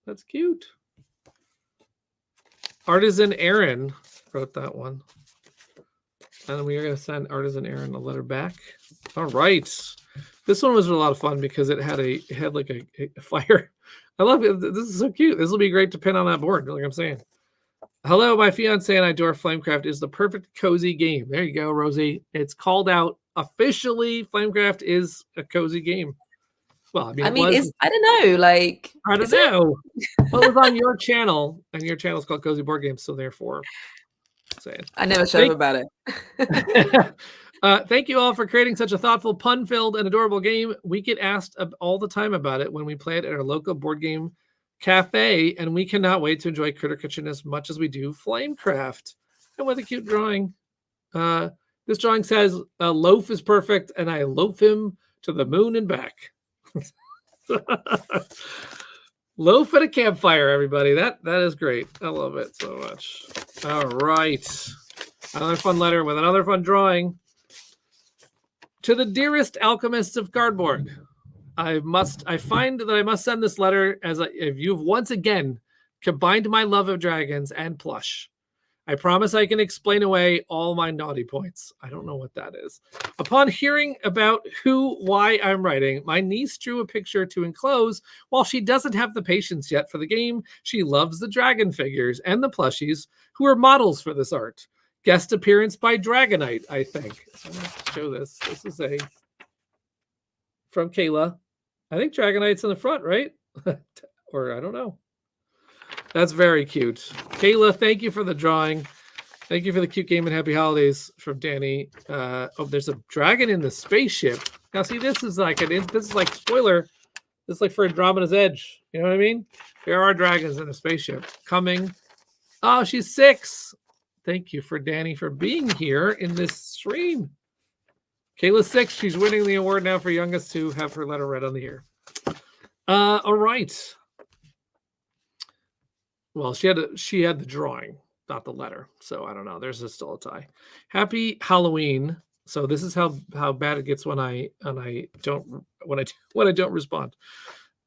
That's cute. Artisan Aaron wrote that one. And we are going to send Artisan Aaron a letter back. All right. This one was a lot of fun because it had like a fire. I love it. This is so cute. This will be great to pin on that board, like I'm saying. Hello, my fiance and I adore Flamecraft. Is the perfect cozy game. There you go, Rosie. It's called out officially. Flamecraft is a cozy game. Well, I mean, I don't know. Like, I don't know. Well, it was on your channel, and your channel is called Cozy Board Games, so therefore, I never showed up about it. Thank you all for creating such a thoughtful, pun-filled, and adorable game. We get asked all the time about it when we play it at our local board game cafe, and we cannot wait to enjoy Critter Kitchen as much as we do Flamecraft. And with a cute drawing. This drawing says, a loaf is perfect, and I loaf him to the moon and back. Loaf at a campfire, everybody. That is great. I love it so much. All right. Another fun letter with another fun drawing. To the dearest alchemists of cardboard, I find that I must send this letter if you've once again combined my love of dragons and plush. I promise I can explain away all my naughty points. I don't know what that is. Upon hearing about why I'm writing, my niece drew a picture to enclose. While she doesn't have the patience yet for the game, she loves the dragon figures and the plushies, who are models for this art. Guest appearance by Dragonite, I think. So I'm going to show this. This is from Kayla. I think Dragonite's in the front, right? Or I don't know. That's very cute. Kayla, thank you for the drawing. Thank you for the cute game and happy holidays from Danny. There's a dragon in the spaceship. Now, see, this is like spoiler. This is like for Andromeda's Edge. You know what I mean? There are dragons in a spaceship coming. Oh, she's 6. Thank you for Danny for being here in this stream. Kayla's 6. She's winning the award now for youngest to have her letter read on the air. All right. Well, she had the drawing, not the letter. So I don't know. There's still a tie. Happy Halloween. So this is how bad it gets when I don't respond.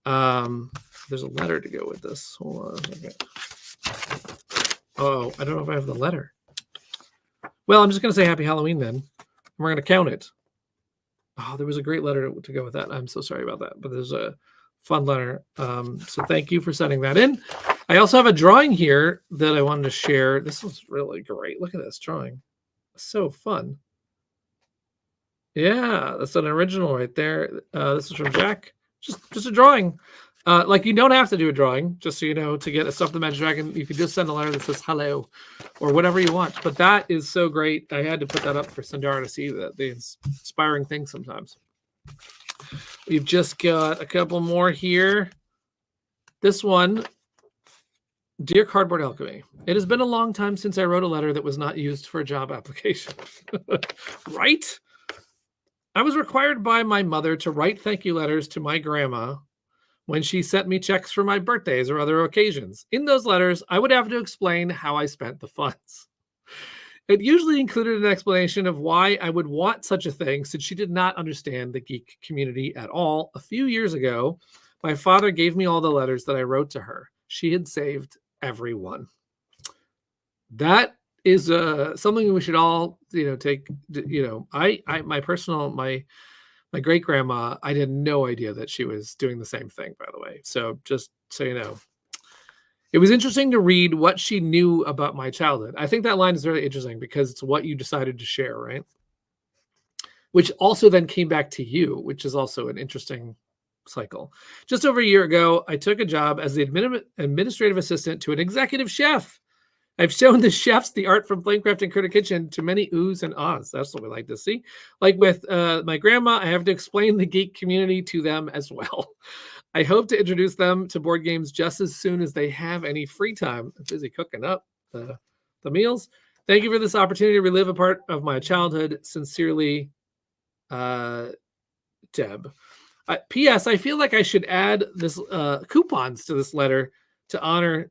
There's a letter to go with this. Hold on a second. Oh, I don't know if I have the letter. Well, I'm just going to say Happy Halloween then. We're going to count it. Oh, there was a great letter to go with that. I'm so sorry about that, but there's a fun letter. So thank you for sending that in. I also have a drawing here that I wanted to share. This was really great. Look at this drawing. So fun. Yeah, that's an original right there. This is from Jack. Just a drawing. Like, you don't have to do a drawing, just so you know, to get a Stuff the Magic Dragon. You could just send a letter that says hello or whatever you want. But that is so great. I had to put that up for Sandara to see the inspiring things sometimes. We've just got a couple more here. This one, Dear Cardboard Alchemy, it has been a long time since I wrote a letter that was not used for a job application. Right? I was required by my mother to write thank you letters to my grandma when she sent me checks for my birthdays or other occasions. In those letters, I would have to explain how I spent the funds. It usually included an explanation of why I would want such a thing, since she did not understand the geek community at all. A few years ago, my father gave me all the letters that I wrote to her. She had saved every one. That is something we should all, take. My great grandma, I had no idea that she was doing the same thing, by the way. So just so you know, it was interesting to read what she knew about my childhood. I think that line is really interesting because it's what you decided to share, right? Which also then came back to you, which is also an interesting cycle. Just over a year ago, I took a job as the administrative assistant to an executive chef. I've shown the chefs the art from Flamecraft and Critter Kitchen to many oohs and ahs. That's what we like to see. Like with my grandma, I have to explain the geek community to them as well. I hope to introduce them to board games just as soon as they have any free time. I'm busy cooking up the meals. Thank you for this opportunity to relive a part of my childhood. Sincerely, Deb. P.S. I feel like I should add this coupons to this letter to honor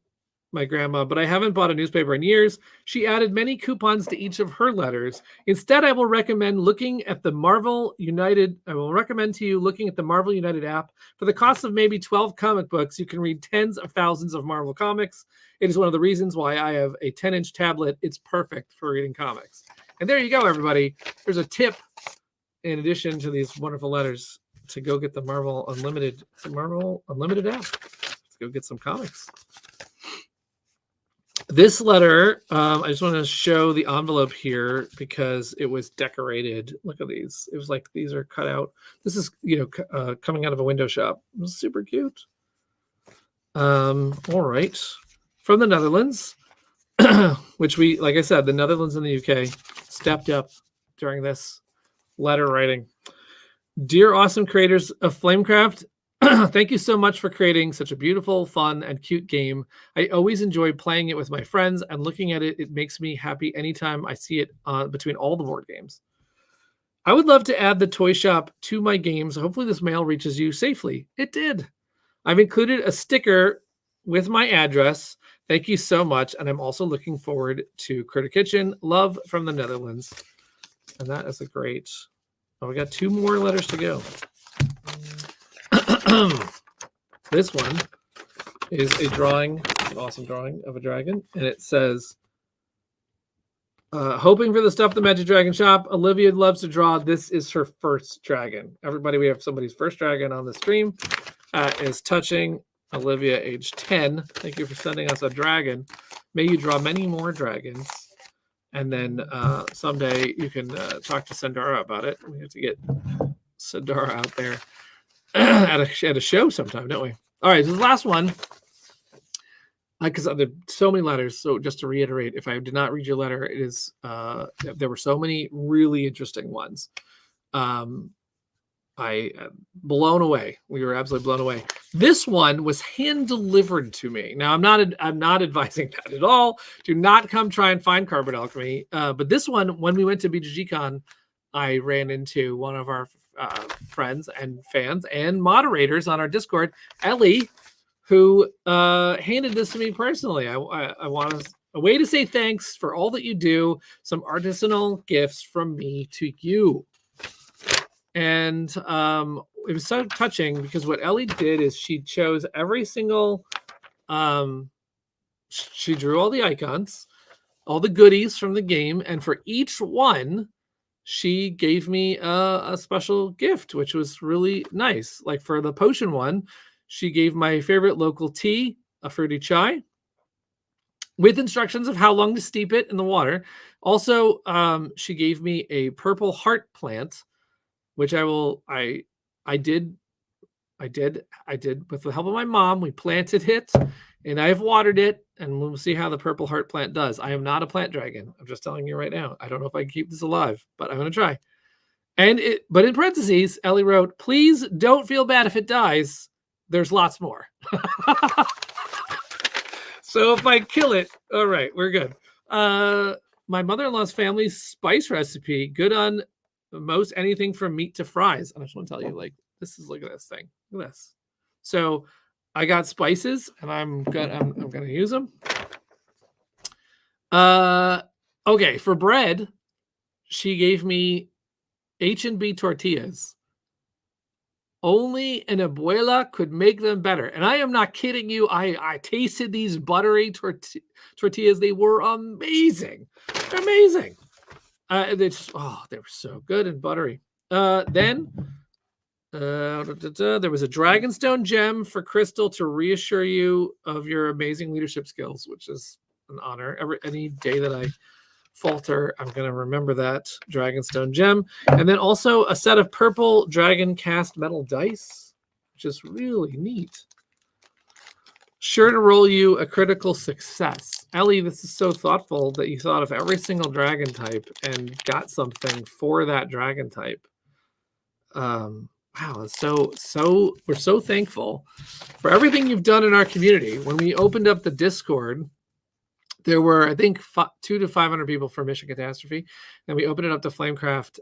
my grandma, but I haven't bought a newspaper in years. She added many coupons to each of her letters. Instead, I will recommend looking at the Marvel United. I will recommend to you looking at the Marvel United app. For the cost of maybe 12 comic books, you can read tens of thousands of Marvel comics. It is one of the reasons why I have a 10-inch tablet. It's perfect for reading comics. And there you go, everybody. There's a tip in addition to these wonderful letters to go get the Marvel Unlimited app. Let's go get some comics. This letter, I just want to show the envelope here because it was decorated. Look at these. It was like these are cut out. This is, coming out of a window shop. It was super cute. All right. From the Netherlands, which like I said, the Netherlands and the UK stepped up during this letter writing. Dear awesome creators of Flamecraft Thank you so much for creating such a beautiful, fun, and cute game. I always enjoy playing it with my friends and looking at it. It makes me happy anytime I see it between all the board games. I would love to add the toy shop to my games. Hopefully, this mail reaches you safely. It did. I've included a sticker with my address. Thank you so much. And I'm also looking forward to Critter Kitchen. Love from the Netherlands. And that is a great. Oh, we got 2 more letters to go. This one is a drawing, an awesome drawing of a dragon. And it says, hoping for the Stuff the Magic Dragon shop. Olivia loves to draw. This is her first dragon. Everybody, we have somebody's first dragon on the stream. Is touching. Olivia, age 10. Thank you for sending us a dragon. May you draw many more dragons. And then someday you can talk to Sandara about it. We have to get Sandara out there at a show sometime, don't we? All right, this last one. Because there are so many letters. So just to reiterate, if I did not read your letter, it is there were so many really interesting ones. I blown away. We were absolutely blown away. This one was hand delivered to me. Now I'm not advising that at all. Do not come try and find Cardboard Alchemy. But this one, when we went to BGGCon, I ran into one of our friends and fans and moderators on our Discord, Ellie, who handed this to me personally. I want a way to say thanks for all that you do. Some artisanal gifts from me to you. And it was so touching because what Ellie did is she chose every single, she drew all the icons, all the goodies from the game. And for each one, she gave me a special gift, which was really nice. Like for the potion one, she gave my favorite local tea, a fruity chai, with instructions of how long to steep it in the water. Also, she gave me a purple heart plant, which I did with the help of my mom. We planted it and I've watered it, and we'll see how the purple heart plant does. I am not a plant dragon. I'm just telling you right now. I don't know if I can keep this alive, but I'm going to try. But in parentheses, Ellie wrote, please don't feel bad if it dies. There's lots more. So if I kill it, all right, we're good. My mother-in-law's family spice recipe, good on most anything from meat to fries. And I just want to tell you, like, look at this thing. Look at this. So I got spices and I'm gonna use them. Okay, for bread, she gave me H&B tortillas. Only an abuela could make them better. And I am not kidding you. I tasted these buttery tortillas. They were amazing. Amazing. They were so good and buttery. Then there was a Dragonstone gem for Crystal to reassure you of your amazing leadership skills, which is an honor. Any day that I falter, I'm going to remember that Dragonstone gem. And then also a set of purple dragon cast metal dice, which is really neat. Sure to roll you a critical success. Ellie, this is so thoughtful that you thought of every single dragon type and got something for that dragon type. Wow, we're so thankful for everything you've done in our community. When we opened up the Discord, there were, I think, 200 to 500 people for Mission Catastrophe. And we opened it up to Flamecraft.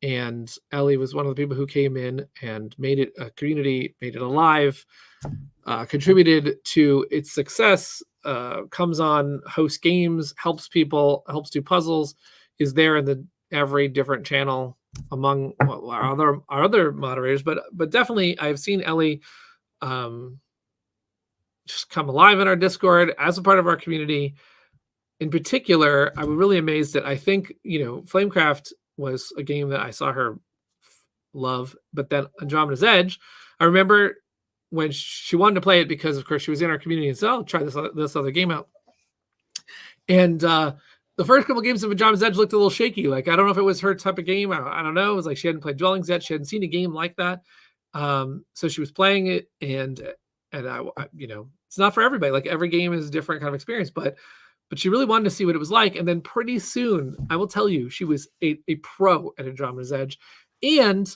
And Ellie was one of the people who came in and made it a community, made it alive, contributed to its success, comes on, hosts games, helps people, helps do puzzles, is there in every different channel among our other moderators. But definitely I've seen Ellie just come alive in our Discord as a part of our community. In particular, I was really amazed that I think, Flamecraft was a game that I saw her love, but then Andromeda's Edge, I remember when she wanted to play it because, of course, she was in our community and said, I'll try this other game out. And the first couple games of Andromeda's Edge looked a little shaky. Like, I don't know if it was her type of game. I don't know. It was like she hadn't played Dwellings yet. She hadn't seen a game like that. So she was playing it, and I it's not for everybody. Like, every game is a different kind of experience, but she really wanted to see what it was like. And then pretty soon, I will tell you, she was a pro at Andromeda's Edge. And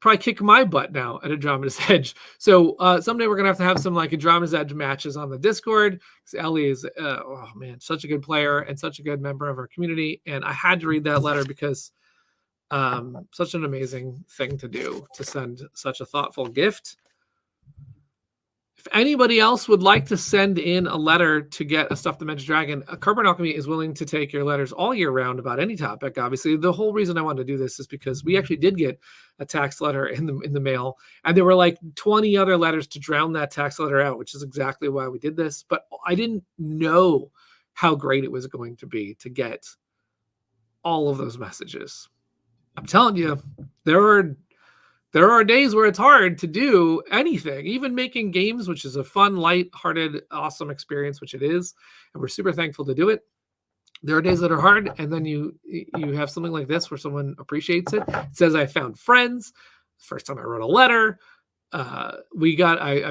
probably kick my butt now at Andromeda's Edge. So someday we're gonna have some like Andromeda's Edge matches on the Discord. Ellie is oh man, such a good player and such a good member of our community. And I had to read that letter because such an amazing thing to do, to send such a thoughtful gift. If anybody else would like to send in a letter to get a Stuff the Magic Dragon, Cardboard Alchemy is willing to take your letters all year round about any topic. Obviously, the whole reason I wanted to do this is because we actually did get a tax letter in the mail, and there were like 20 other letters to drown that tax letter out, which is exactly why we did this. But I didn't know how great it was going to be to get all of those messages. I'm telling you, there are days where it's hard to do anything, even making games, which is a fun, light-hearted, awesome experience, which it is, and we're super thankful to do it. There are days that are hard, and then you have something like this where someone appreciates it. It says, I found friends. First time I wrote a letter. I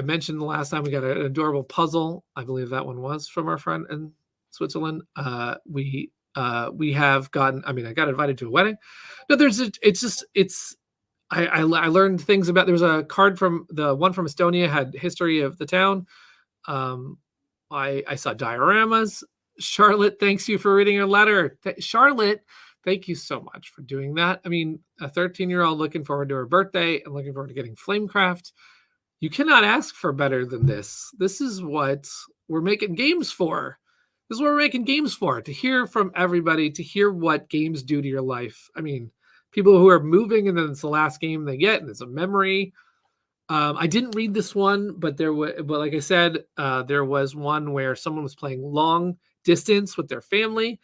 mentioned the last time we got an adorable puzzle. I believe that one was from our friend in Switzerland. We have gotten, I got invited to a wedding. No, I learned things about, there was a card from the one from Estonia had history of the town. I saw dioramas. Charlotte, thanks you for reading your letter. Charlotte, thank you so much for doing that. A 13-year-old looking forward to her birthday and looking forward to getting Flamecraft. You cannot ask for better than this. This is what we're making games for. This is what we're making games for, to hear from everybody, to hear what games do to your life. People who are moving, and then it's the last game they get, and it's a memory. I didn't read this one, but like I said, there was one where someone was playing long distance with their family.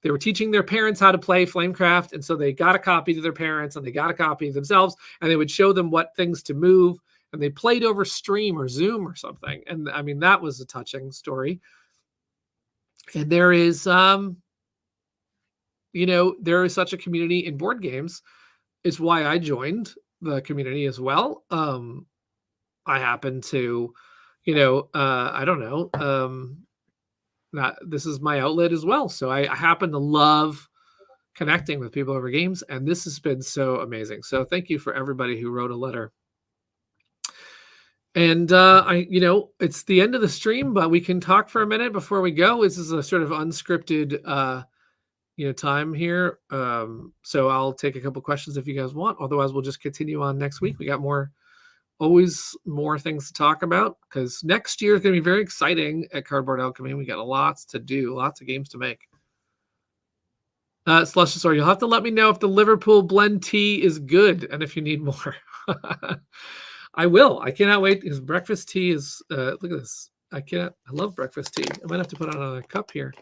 They were teaching their parents how to play Flamecraft, and so they got a copy to their parents, and they got a copy themselves, and they would show them what things to move, and they played over stream or Zoom or something. And that was a touching story. And there is there is such a community in board games. It's why I joined the community as well. I happen to, I don't know, this is my outlet as well. So I happen to love connecting with people over games, and this has been so amazing. So thank you for everybody who wrote a letter. And it's the end of the stream, but we can talk for a minute before we go. This is a sort of unscripted time here. So I'll take a couple questions if you guys want. Otherwise, we'll just continue on next week. We got always more things to talk about, because next year is going to be very exciting at Cardboard Alchemy. We got lots to do, lots of games to make. Slush, sorry, you'll have to let me know if the Liverpool blend tea is good and if you need more. I will. I cannot wait, because breakfast tea is, look at this. I love breakfast tea. I might have to put on a cup here.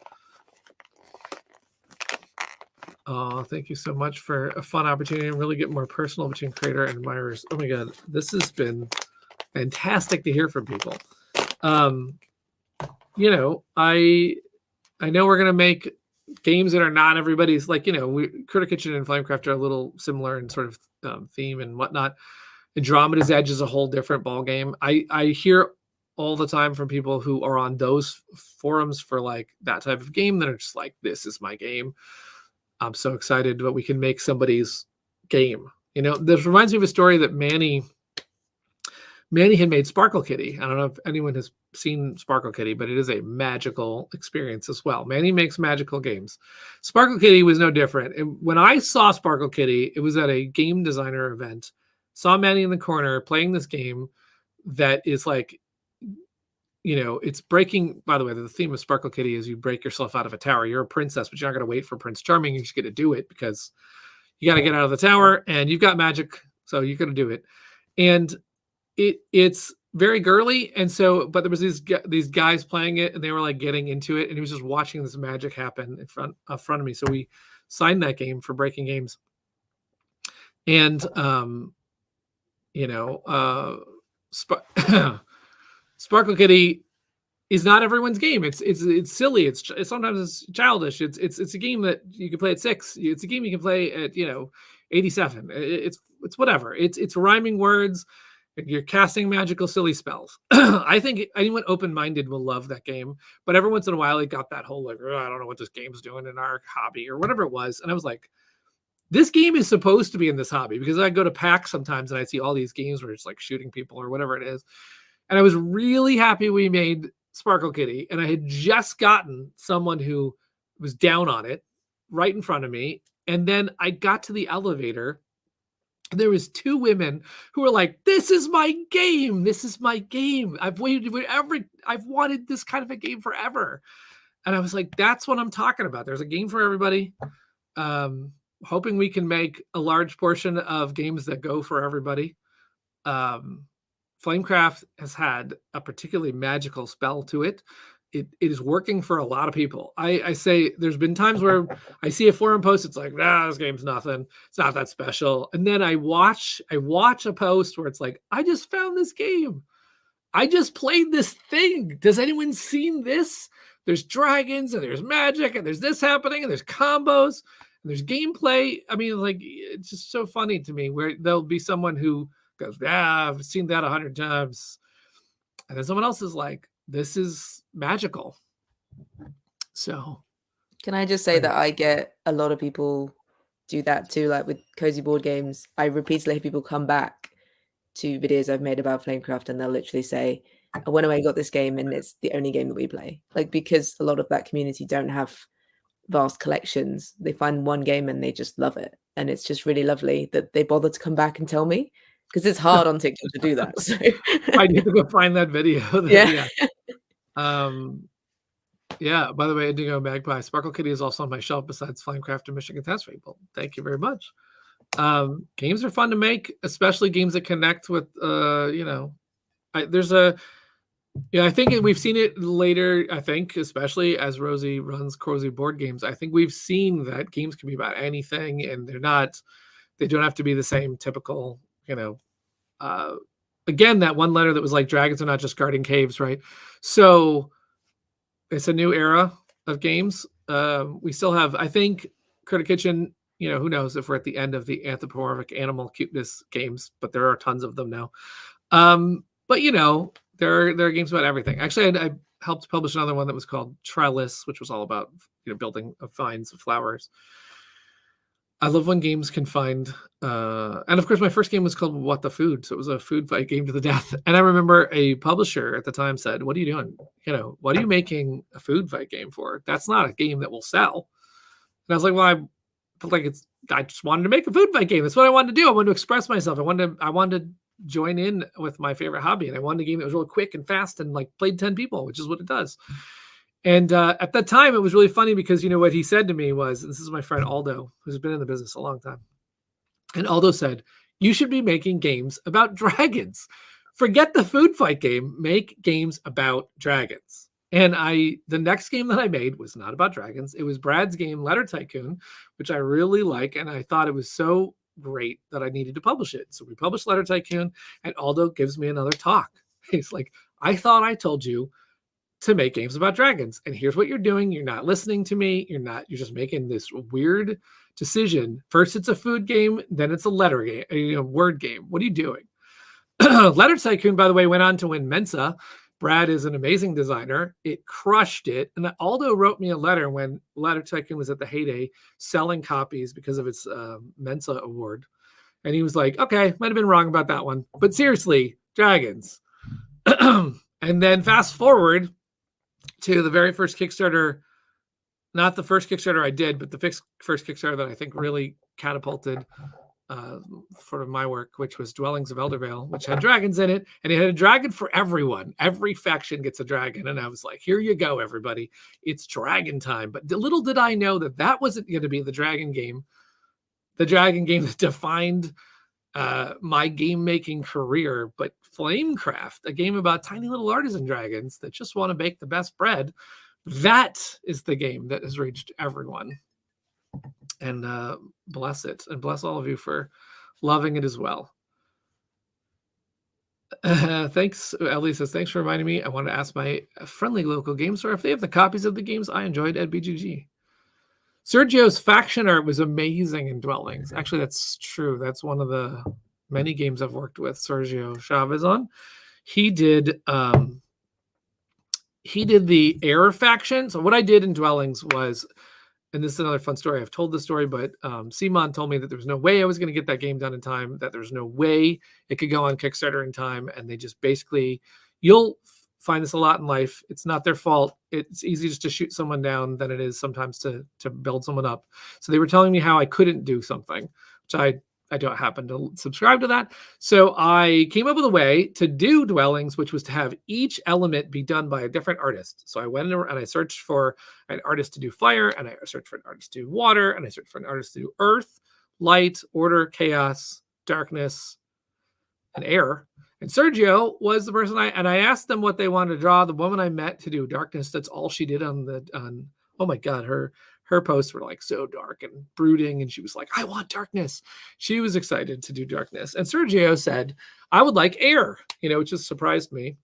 Oh, thank you so much for a fun opportunity and really get more personal between creator and admirers. Oh my God, this has been fantastic to hear from people. I know we're going to make games that are not everybody's, like, Critter Kitchen and Flamecraft are a little similar in sort of theme and whatnot. Andromeda's Edge is a whole different ball game. I hear all the time from people who are on those forums for like that type of game that are just like, this is my game. I'm so excited that we can make somebody's game. This reminds me of a story that Manny had made Sparkle Kitty. I don't know if anyone has seen Sparkle Kitty, but it is a magical experience as well. Manny makes magical games. Sparkle Kitty was no different. And when I saw Sparkle Kitty, it was at a game designer event. Saw Manny in the corner playing this game that is like, it's breaking. By the way, the theme of Sparkle Kitty is you break yourself out of a tower. You're a princess, but you're not going to wait for Prince Charming. You just get to do it, because you got to get out of the tower, and you've got magic, so you're going to do it. And it's very girly, and so, but there was these guys playing it, and they were like getting into it, and he was just watching this magic happen in front of me. So we signed that game for Breaking Games, and Sparkle Kitty is not everyone's game. It's silly. It's sometimes it's childish. It's a game that you can play at 6. It's a game you can play at 87. It's whatever. It's rhyming words. You're casting magical silly spells. I think anyone open-minded will love that game. But every once in a while, it got that whole like, I don't know what this game's doing in our hobby or whatever it was. And I was like, this game is supposed to be in this hobby, because I go to PAX sometimes and I see all these games where it's like shooting people or whatever it is. And I was really happy we made Sparkle Kitty. And I had just gotten someone who was down on it right in front of me. And then I got to the elevator. And there was 2 women who were like, "This is my game. This is my game. I've wanted this kind of a game forever." And I was like, that's what I'm talking about. There's a game for everybody. Hoping we can make a large portion of games that go for everybody. Flamecraft has had a particularly magical spell to it. It is working for a lot of people. I say there's been times where I see a forum post, it's like, nah, this game's nothing. It's not that special. And then I watch a post where it's like, I just found this game. I just played this thing. Does anyone seen this? There's dragons and there's magic and there's this happening and there's combos and there's gameplay. I mean, like, it's just so funny to me where there'll be someone who goes, yeah, I've seen that 100 times. And then someone else is like, this is magical. So can I just say that I get a lot of people do that too, like with cozy board games. I repeatedly have people come back to videos I've made about Flamecraft and they'll literally say, I went away and got this game and it's the only game that we play. Like, because a lot of that community don't have vast collections, they find one game and they just love it. And it's just really lovely that they bother to come back and tell me, because it's hard on TikTok to do that. So I need to go find that video. Yeah. Yeah. By the way, Indigo Magpie, Sparkle Kitty is also on my shelf besides Flamecraft and Mission Catastrophe. Well, thank you very much. Games are fun to make, especially games that connect with, I think we've seen it later. I think, especially as Rosie runs Cozy Board Games, I think we've seen that games can be about anything, and they don't have to be the same typical, again, that one letter that was like, dragons are not just guarding caves, right? So it's a new era of games. We still have, I think, Critter Kitchen, who knows if we're at the end of the anthropomorphic animal cuteness games, but there are tons of them now. But there are games about everything. Actually, I helped publish another one that was called Trellis, which was all about building vines of flowers. I love when games can find, and of course, my first game was called What the Food, so it was a food fight game to the death. And I remember a publisher at the time said, "What are you doing? What are you making a food fight game for? That's not a game that will sell." And I was like, "Well, I just wanted to make a food fight game. That's what I wanted to do. I wanted to express myself. I wanted to join in with my favorite hobby, and I wanted a game that was really quick and fast and like played 10 people, which is what it does." And at that time, it was really funny because what he said to me was, this is my friend Aldo, who's been in the business a long time. And Aldo said, "You should be making games about dragons. Forget the food fight game. Make games about dragons." And the next game that I made was not about dragons. It was Brad's game, Letter Tycoon, which I really like. And I thought it was so great that I needed to publish it. So we published Letter Tycoon, and Aldo gives me another talk. He's like, "I thought I told you to make games about dragons, and here's what you're doing. You're not listening to me. You're just making this weird decision. First it's a food game, then it's a letter game, word game. What are you doing?" Letter Tycoon, by the way, went on to win Mensa. Brad is an amazing designer. It crushed it. And Aldo wrote me a letter when Letter Tycoon was at the heyday, selling copies because of its Mensa award. And he was like, "Okay, might have been wrong about that one, but seriously, dragons." And then fast forward to the very first Kickstarter, not the first Kickstarter I did, but the first Kickstarter that I think really catapulted for my work, which was Dwellings of Eldervale, which had dragons in it, and it had a dragon for everyone. Every faction gets a dragon, and I was like, here you go, everybody. It's dragon time. But little did I know that wasn't going to be the dragon game that defined my game-making career, but Flamecraft, a game about tiny little artisan dragons that just want to bake the best bread. That is the game that has reached everyone. And bless it, and bless all of you for loving it as well. Thanks. Ellie says, "Thanks for reminding me. I want to ask my friendly local game store if they have the copies of the games I enjoyed at BGG." Sergio's faction art was amazing in Dwellings. Actually, that's true. That's one of the many games I've worked with Sergio Chavez on. He did the air faction. So what I did in Dwellings was and this is another fun story. I've told this story, but Simon told me that there was no way I was going to get that game done in time, that there's no way it could go on Kickstarter in time. And they just basically, you'll find this a lot in life. It's not their fault. It's easier just to shoot someone down than it is sometimes to build someone up. So they were telling me how I couldn't do something, which I don't happen to subscribe to that. So I came up with a way to do dwellings, which was to have each element be done by a different artist. So I went in and I searched for an artist to do fire, and I searched for an artist to do water, and I searched for an artist to do earth, light, order, chaos, darkness, and air. And Sergio was the person I asked them what they wanted to draw. The woman I met to do darkness, that's all she did on oh my God, her posts were like so dark and brooding. And she was like, I want darkness. She was excited to do darkness. And Sergio said, I would like air, which just surprised me.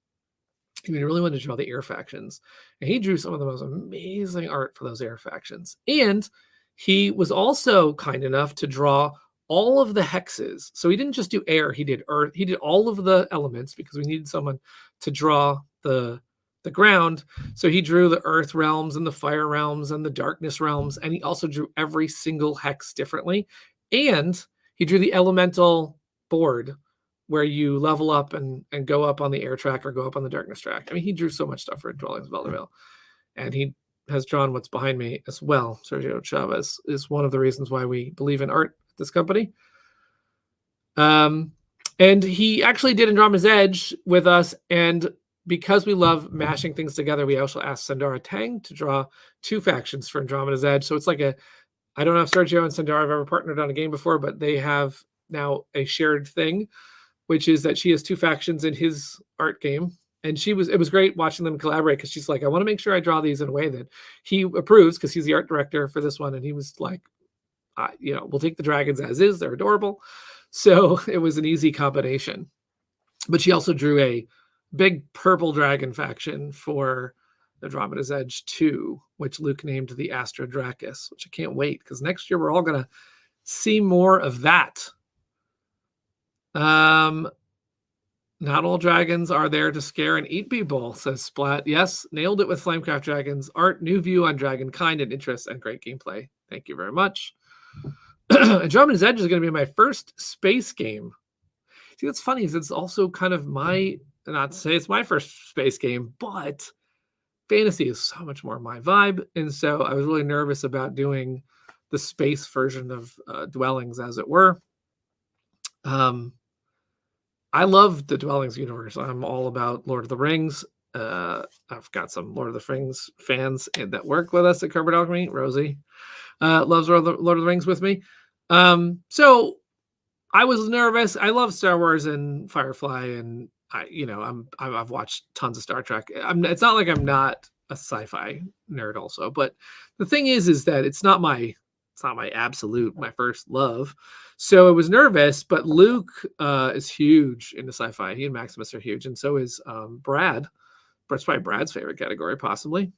He really wanted to draw the air factions. And he drew some of the most amazing art for those air factions. And he was also kind enough to draw all of the hexes. So he didn't just do air, he did earth, he did all of the elements because we needed someone to draw the ground. So he drew the earth realms and the fire realms and the darkness realms. And he also drew every single hex differently. And he drew the elemental board where you level up and go up on the air track or go up on the darkness track. I mean, he drew so much stuff for Dwellings of Eldervale. And he has drawn what's behind me as well. Sergio Chavez is one of the reasons why we believe in art at this company. And he actually did Andromeda's Edge with us. And because we love mashing things together, we also asked Sandara Tang to draw 2 factions for Andromeda's Edge. So it's like I don't know if Sergio and Sandara have ever partnered on a game before, but they have now a shared thing, which is that she has 2 factions in his art game. And it was great watching them collaborate because she's like, I want to make sure I draw these in a way that he approves because he's the art director for this one. And he was like, we'll take the dragons as is. They're adorable. So it was an easy combination. But she also drew a big purple dragon faction for Andromeda's Edge 2, which Luke named the Astra Dracus, which I can't wait because next year we're all going to see more of that. Not all dragons are there to scare and eat people, says Splat. Yes, nailed it with Flamecraft Dragons. Art, new view on dragon kind and interest, and great gameplay. Thank you very much. Andromeda's Edge is going to be my first space game. See, what's funny is it's also kind of not to say it's my first space game, but fantasy is so much more my vibe. And so I was really nervous about doing the space version of Dwellings, as it were. I love the Dwellings universe. I'm all about Lord of the Rings. I've got some Lord of the Rings fans that work with us at Cardboard Alchemy. Rosie loves Lord of the Rings with me. So I was nervous. I love Star Wars and Firefly, and I've watched tons of Star Trek. It's not like I'm not a sci-fi nerd also, but the thing is that it's not my absolute, my first love. So I was nervous, but Luke is huge into sci-fi. He and Maximus are huge, and so is Brad. It's probably Brad's favorite category, possibly.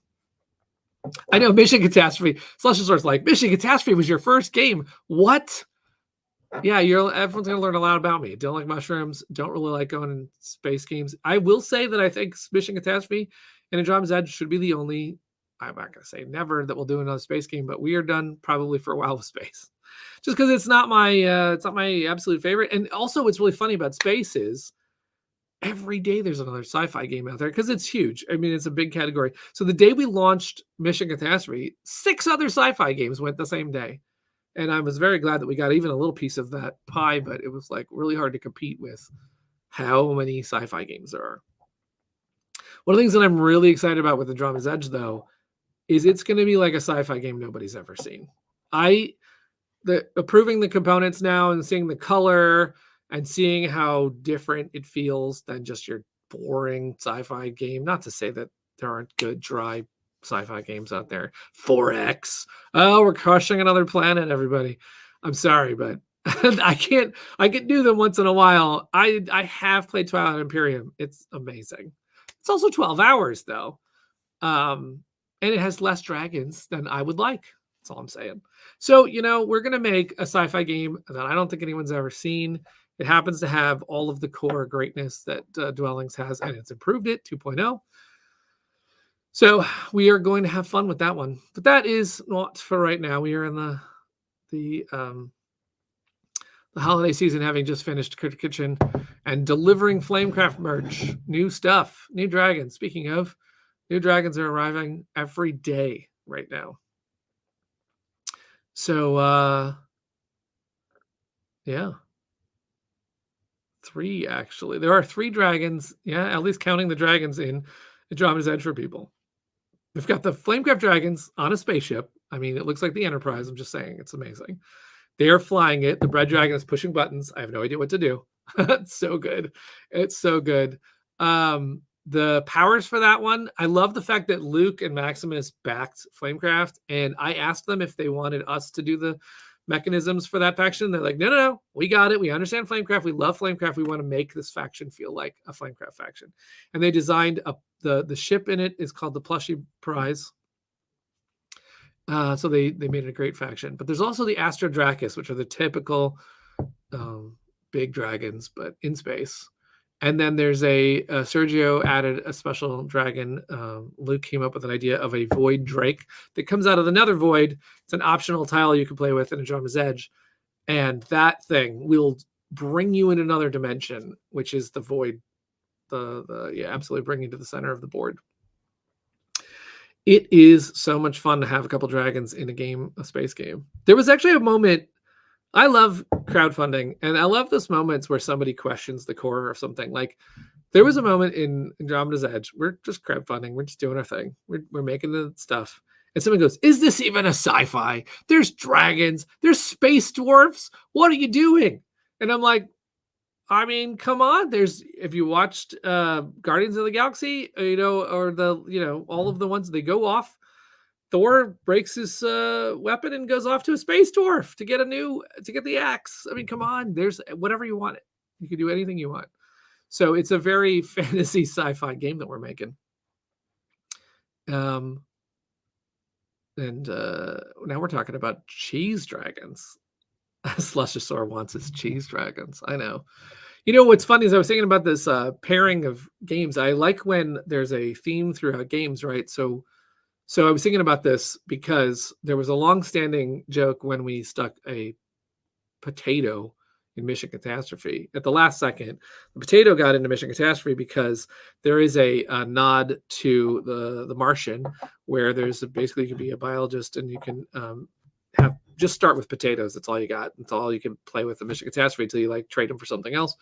I know Mission Catastrophe. Celestial Source like, Mission Catastrophe was your first game. What? Yeah, everyone's going to learn a lot about me. Don't like mushrooms. Don't really like going in space games. I will say that I think Mission Catastrophe and Andromeda's Edge should be the only, I'm not going to say never that we'll do another space game, but we are done probably for a while with space. Just because it's not my absolute favorite. And also what's really funny about space is every day there's another sci-fi game out there because it's huge. I mean, it's a big category. So the day we launched Mission Catastrophe, 6 other sci-fi games went the same day. And I was very glad that we got even a little piece of that pie, but it was like really hard to compete with how many sci-fi games there are. One of the things that I'm really excited about with Andromeda's Edge, though, is it's going to be like a sci-fi game nobody's ever seen. Approving the components now and seeing the color and seeing how different it feels than just your boring sci-fi game. Not to say that there aren't good, dry sci-fi games out there. 4X. Oh, we're crushing another planet, everybody. I'm sorry, but I can do them once in a while. I have played Twilight Imperium. It's amazing. It's also 12 hours, though. And it has less dragons than I would like. That's all I'm saying. So, we're going to make a sci-fi game that I don't think anyone's ever seen. It happens to have all of the core greatness that Dwellings has, and it's improved it 2.0. So we are going to have fun with that one. But that is not for right now. We are in the holiday season, having just finished Critter Kitchen and delivering Flamecraft merch, new stuff, new dragons. Speaking of, new dragons are arriving every day right now. So yeah. 3 actually. There are 3 dragons. Yeah, at least counting the dragons in Andromeda's Edge for people. We've got the Flamecraft dragons on a spaceship. I mean, it looks like the Enterprise. I'm just saying, it's amazing. They are flying it. The bread dragon is pushing buttons. I have no idea what to do. It's so good. It's so good. The powers for that one, I love the fact that Luke and Maximus backed Flamecraft, and I asked them if they wanted us to do the mechanisms for that faction. They're like, no, we got it. We understand Flamecraft. We love Flamecraft. We want to make this faction feel like a Flamecraft faction. And they designed the ship in it is called the Plushy Prize. So they made it a great faction. But there's also the Astrodrakis, which are the typical big dragons, but in space. And then there's Sergio added a special dragon. Luke came up with an idea of a Void Drake that comes out of the Nether Void. It's an optional tile you can play with in Andromeda's Edge. And that thing will bring you in another dimension, which is the Void. Absolutely bring you to the center of the board. It is so much fun to have a couple dragons in a space game. There was actually a moment. I love crowdfunding, and I love those moments where somebody questions the core of something. Like, there was a moment in Andromeda's Edge. We're just crowdfunding. We're just doing our thing. We're making the stuff. And someone goes, is this even a sci-fi? There's dragons. There's space dwarfs. What are you doing? And I'm like, I mean, come on. If you watched Guardians of the Galaxy, or all of the ones they go off, Thor breaks his weapon and goes off to a space dwarf to get the axe. I mean, come on. There's whatever you want. You can do anything you want. So it's a very fantasy sci-fi game that we're making. And now we're talking about cheese dragons. Slushosaur wants his cheese dragons. I know. What's funny is I was thinking about this pairing of games. I like when there's a theme throughout games, right? So I was thinking about this because there was a long-standing joke when we stuck a potato in Mission Catastrophe. At the last second, the potato got into Mission Catastrophe because there is a nod to the Martian, where basically you can be a biologist and you can just start with potatoes. That's all you got. That's all you can play with the Mission Catastrophe until you trade them for something else.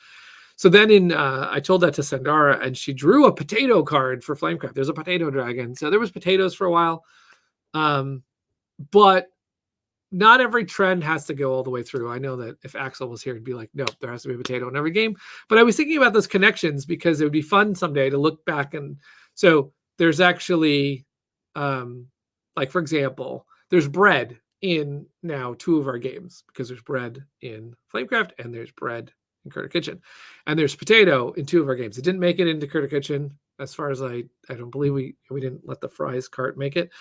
So then I told that to Sandara, and she drew a potato card for Flamecraft. There's a potato dragon. So there was potatoes for a while. But not every trend has to go all the way through. I know that if Axel was here, he'd be like, no, there has to be a potato in every game. But I was thinking about those connections because it would be fun someday to look back. And so there's actually, for example, there's bread in now 2 of our games, because there's bread in Flamecraft and there's bread in Critter Kitchen, and there's potato in 2 of our games. It didn't make it into Critter Kitchen, as far as I don't believe we didn't let the fries cart make it,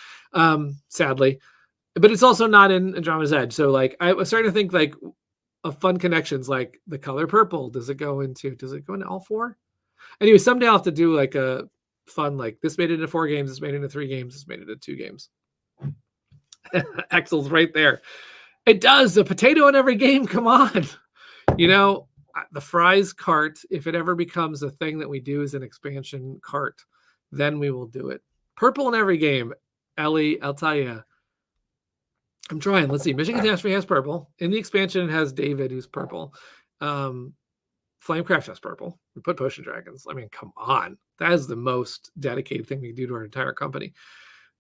sadly. But it's also not in Andromeda's Edge. So I was starting to think of fun connections, like the color purple. Does it go into all 4? Anyway, someday I'll have to do a fun, this made it into 4 games, this made it into 3 games, this made it into 2 games. Axel's right there. It does. A potato in every game. Come on. The fries cart, if it ever becomes a thing that we do as an expansion cart, then we will do it. Purple in every game. Ellie, I'll tell you. I'm trying. Let's see. Mission Catastrophe has purple. In the expansion, it has David, who's purple. Flamecraft has purple. We put Potion Dragons. I mean, come on. That is the most dedicated thing we can do to our entire company.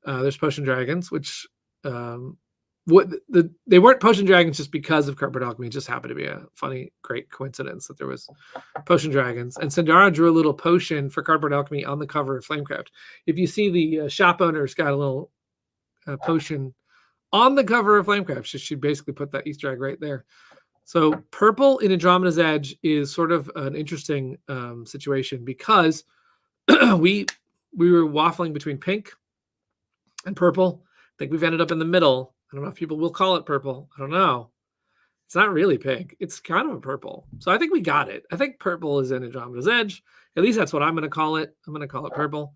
There's Potion Dragons, which they weren't Potion Dragons just because of Cardboard Alchemy. It just happened to be a funny, great coincidence that there was Potion Dragons. And Sandara drew a little potion for Cardboard Alchemy on the cover of Flamecraft. If you see the shop owner's got a little potion on the cover of Flamecraft, she basically put that Easter egg right there. So purple in Andromeda's Edge is sort of an interesting situation, because we were waffling between pink and purple. I think we've ended up in the middle. I don't know if people will call it purple. I don't know. It's not really pink. It's kind of a purple. So I think we got it. I think purple is in Andromeda's Edge. At least that's what I'm going to call it. I'm going to call it purple.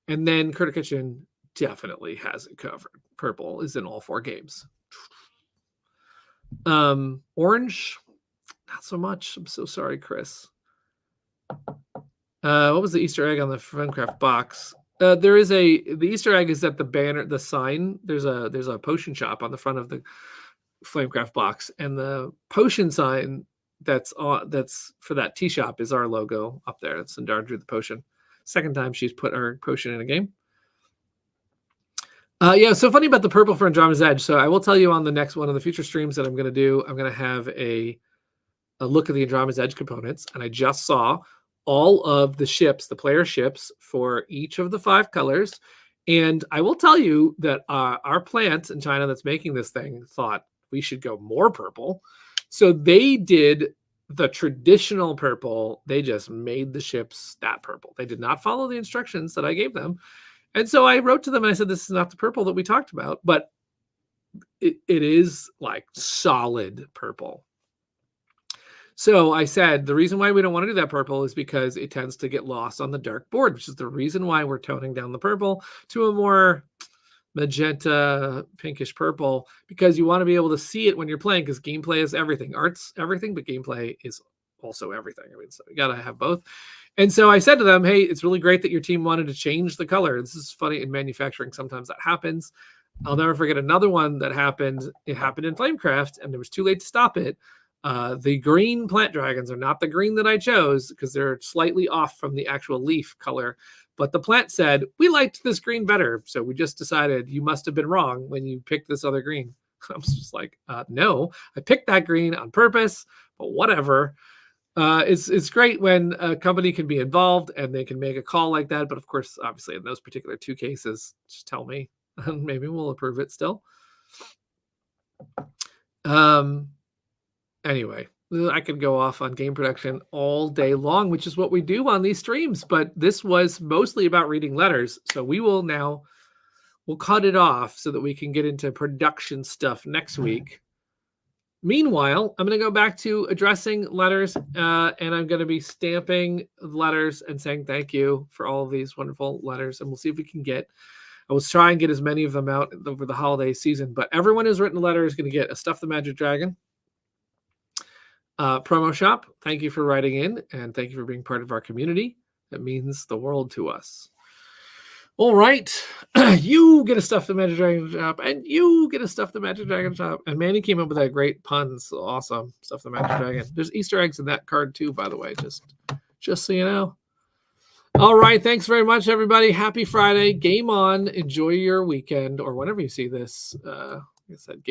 And then Critter Kitchen definitely has it covered. Purple is in all 4 games. Orange, not so much. I'm so sorry, Chris. What was the Easter egg on the Flamecraft box? The Easter egg is that the banner, the sign, there's a potion shop on the front of the Flamecraft box, and the potion sign that's for that tea shop is our logo up there. It's Sindar drew the potion. Second time she's put our potion in a game. Yeah, so funny about the purple for Andromeda's Edge. So I will tell you on the next one of the future streams that I'm going to do, I'm going to have a look at the Andromeda's Edge components, and I just saw all of the ships, the player ships for each of the 5 colors. And I will tell you that our plant in China that's making this thing thought we should go more purple. So they did the traditional purple. They just made the ships that purple. They did not follow the instructions that I gave them. And so I wrote to them and I said, this is not the purple that we talked about, but it is like solid purple. So I said, the reason why we don't want to do that purple is because it tends to get lost on the dark board, which is the reason why we're toning down the purple to a more magenta, pinkish purple, because you want to be able to see it when you're playing, because gameplay is everything. Art's everything, but gameplay is also everything. I mean, so you got to have both. And so I said to them, hey, it's really great that your team wanted to change the color. This is funny in manufacturing. Sometimes that happens. I'll never forget another one that happened. It happened in Flamecraft, and it was too late to stop it. The green plant dragons are not the green that I chose because they're slightly off from the actual leaf color. But the plant said, we liked this green better. So we just decided you must have been wrong when you picked this other green. I was just like, no, I picked that green on purpose, but whatever. It's great when a company can be involved and they can make a call like that. But of course, obviously in those particular 2 cases, just tell me and maybe we'll approve it still. Anyway, I could go off on game production all day long, which is what we do on these streams. But this was mostly about reading letters. So we'll cut it off so that we can get into production stuff next week. Meanwhile, I'm going to go back to addressing letters, and I'm going to be stamping letters and saying thank you for all of these wonderful letters. And we'll see if we can I was trying to get as many of them out over the holiday season, but everyone who's written a letter is going to get a Stuff the Magic Dragon promo shop. Thank you for writing in, and thank you for being part of our community. It means the world to us. All right, you get a Stuff the Magic Dragon shop, and you get a Stuff the Magic Dragon shop. And Manny came up with that great pun. So awesome, Stuff the Magic Dragon. There's Easter eggs in that card too, by the way, just so you know. All right, thanks very much, everybody. Happy Friday. Game on. Enjoy your weekend, or whenever you see this. Like I said, game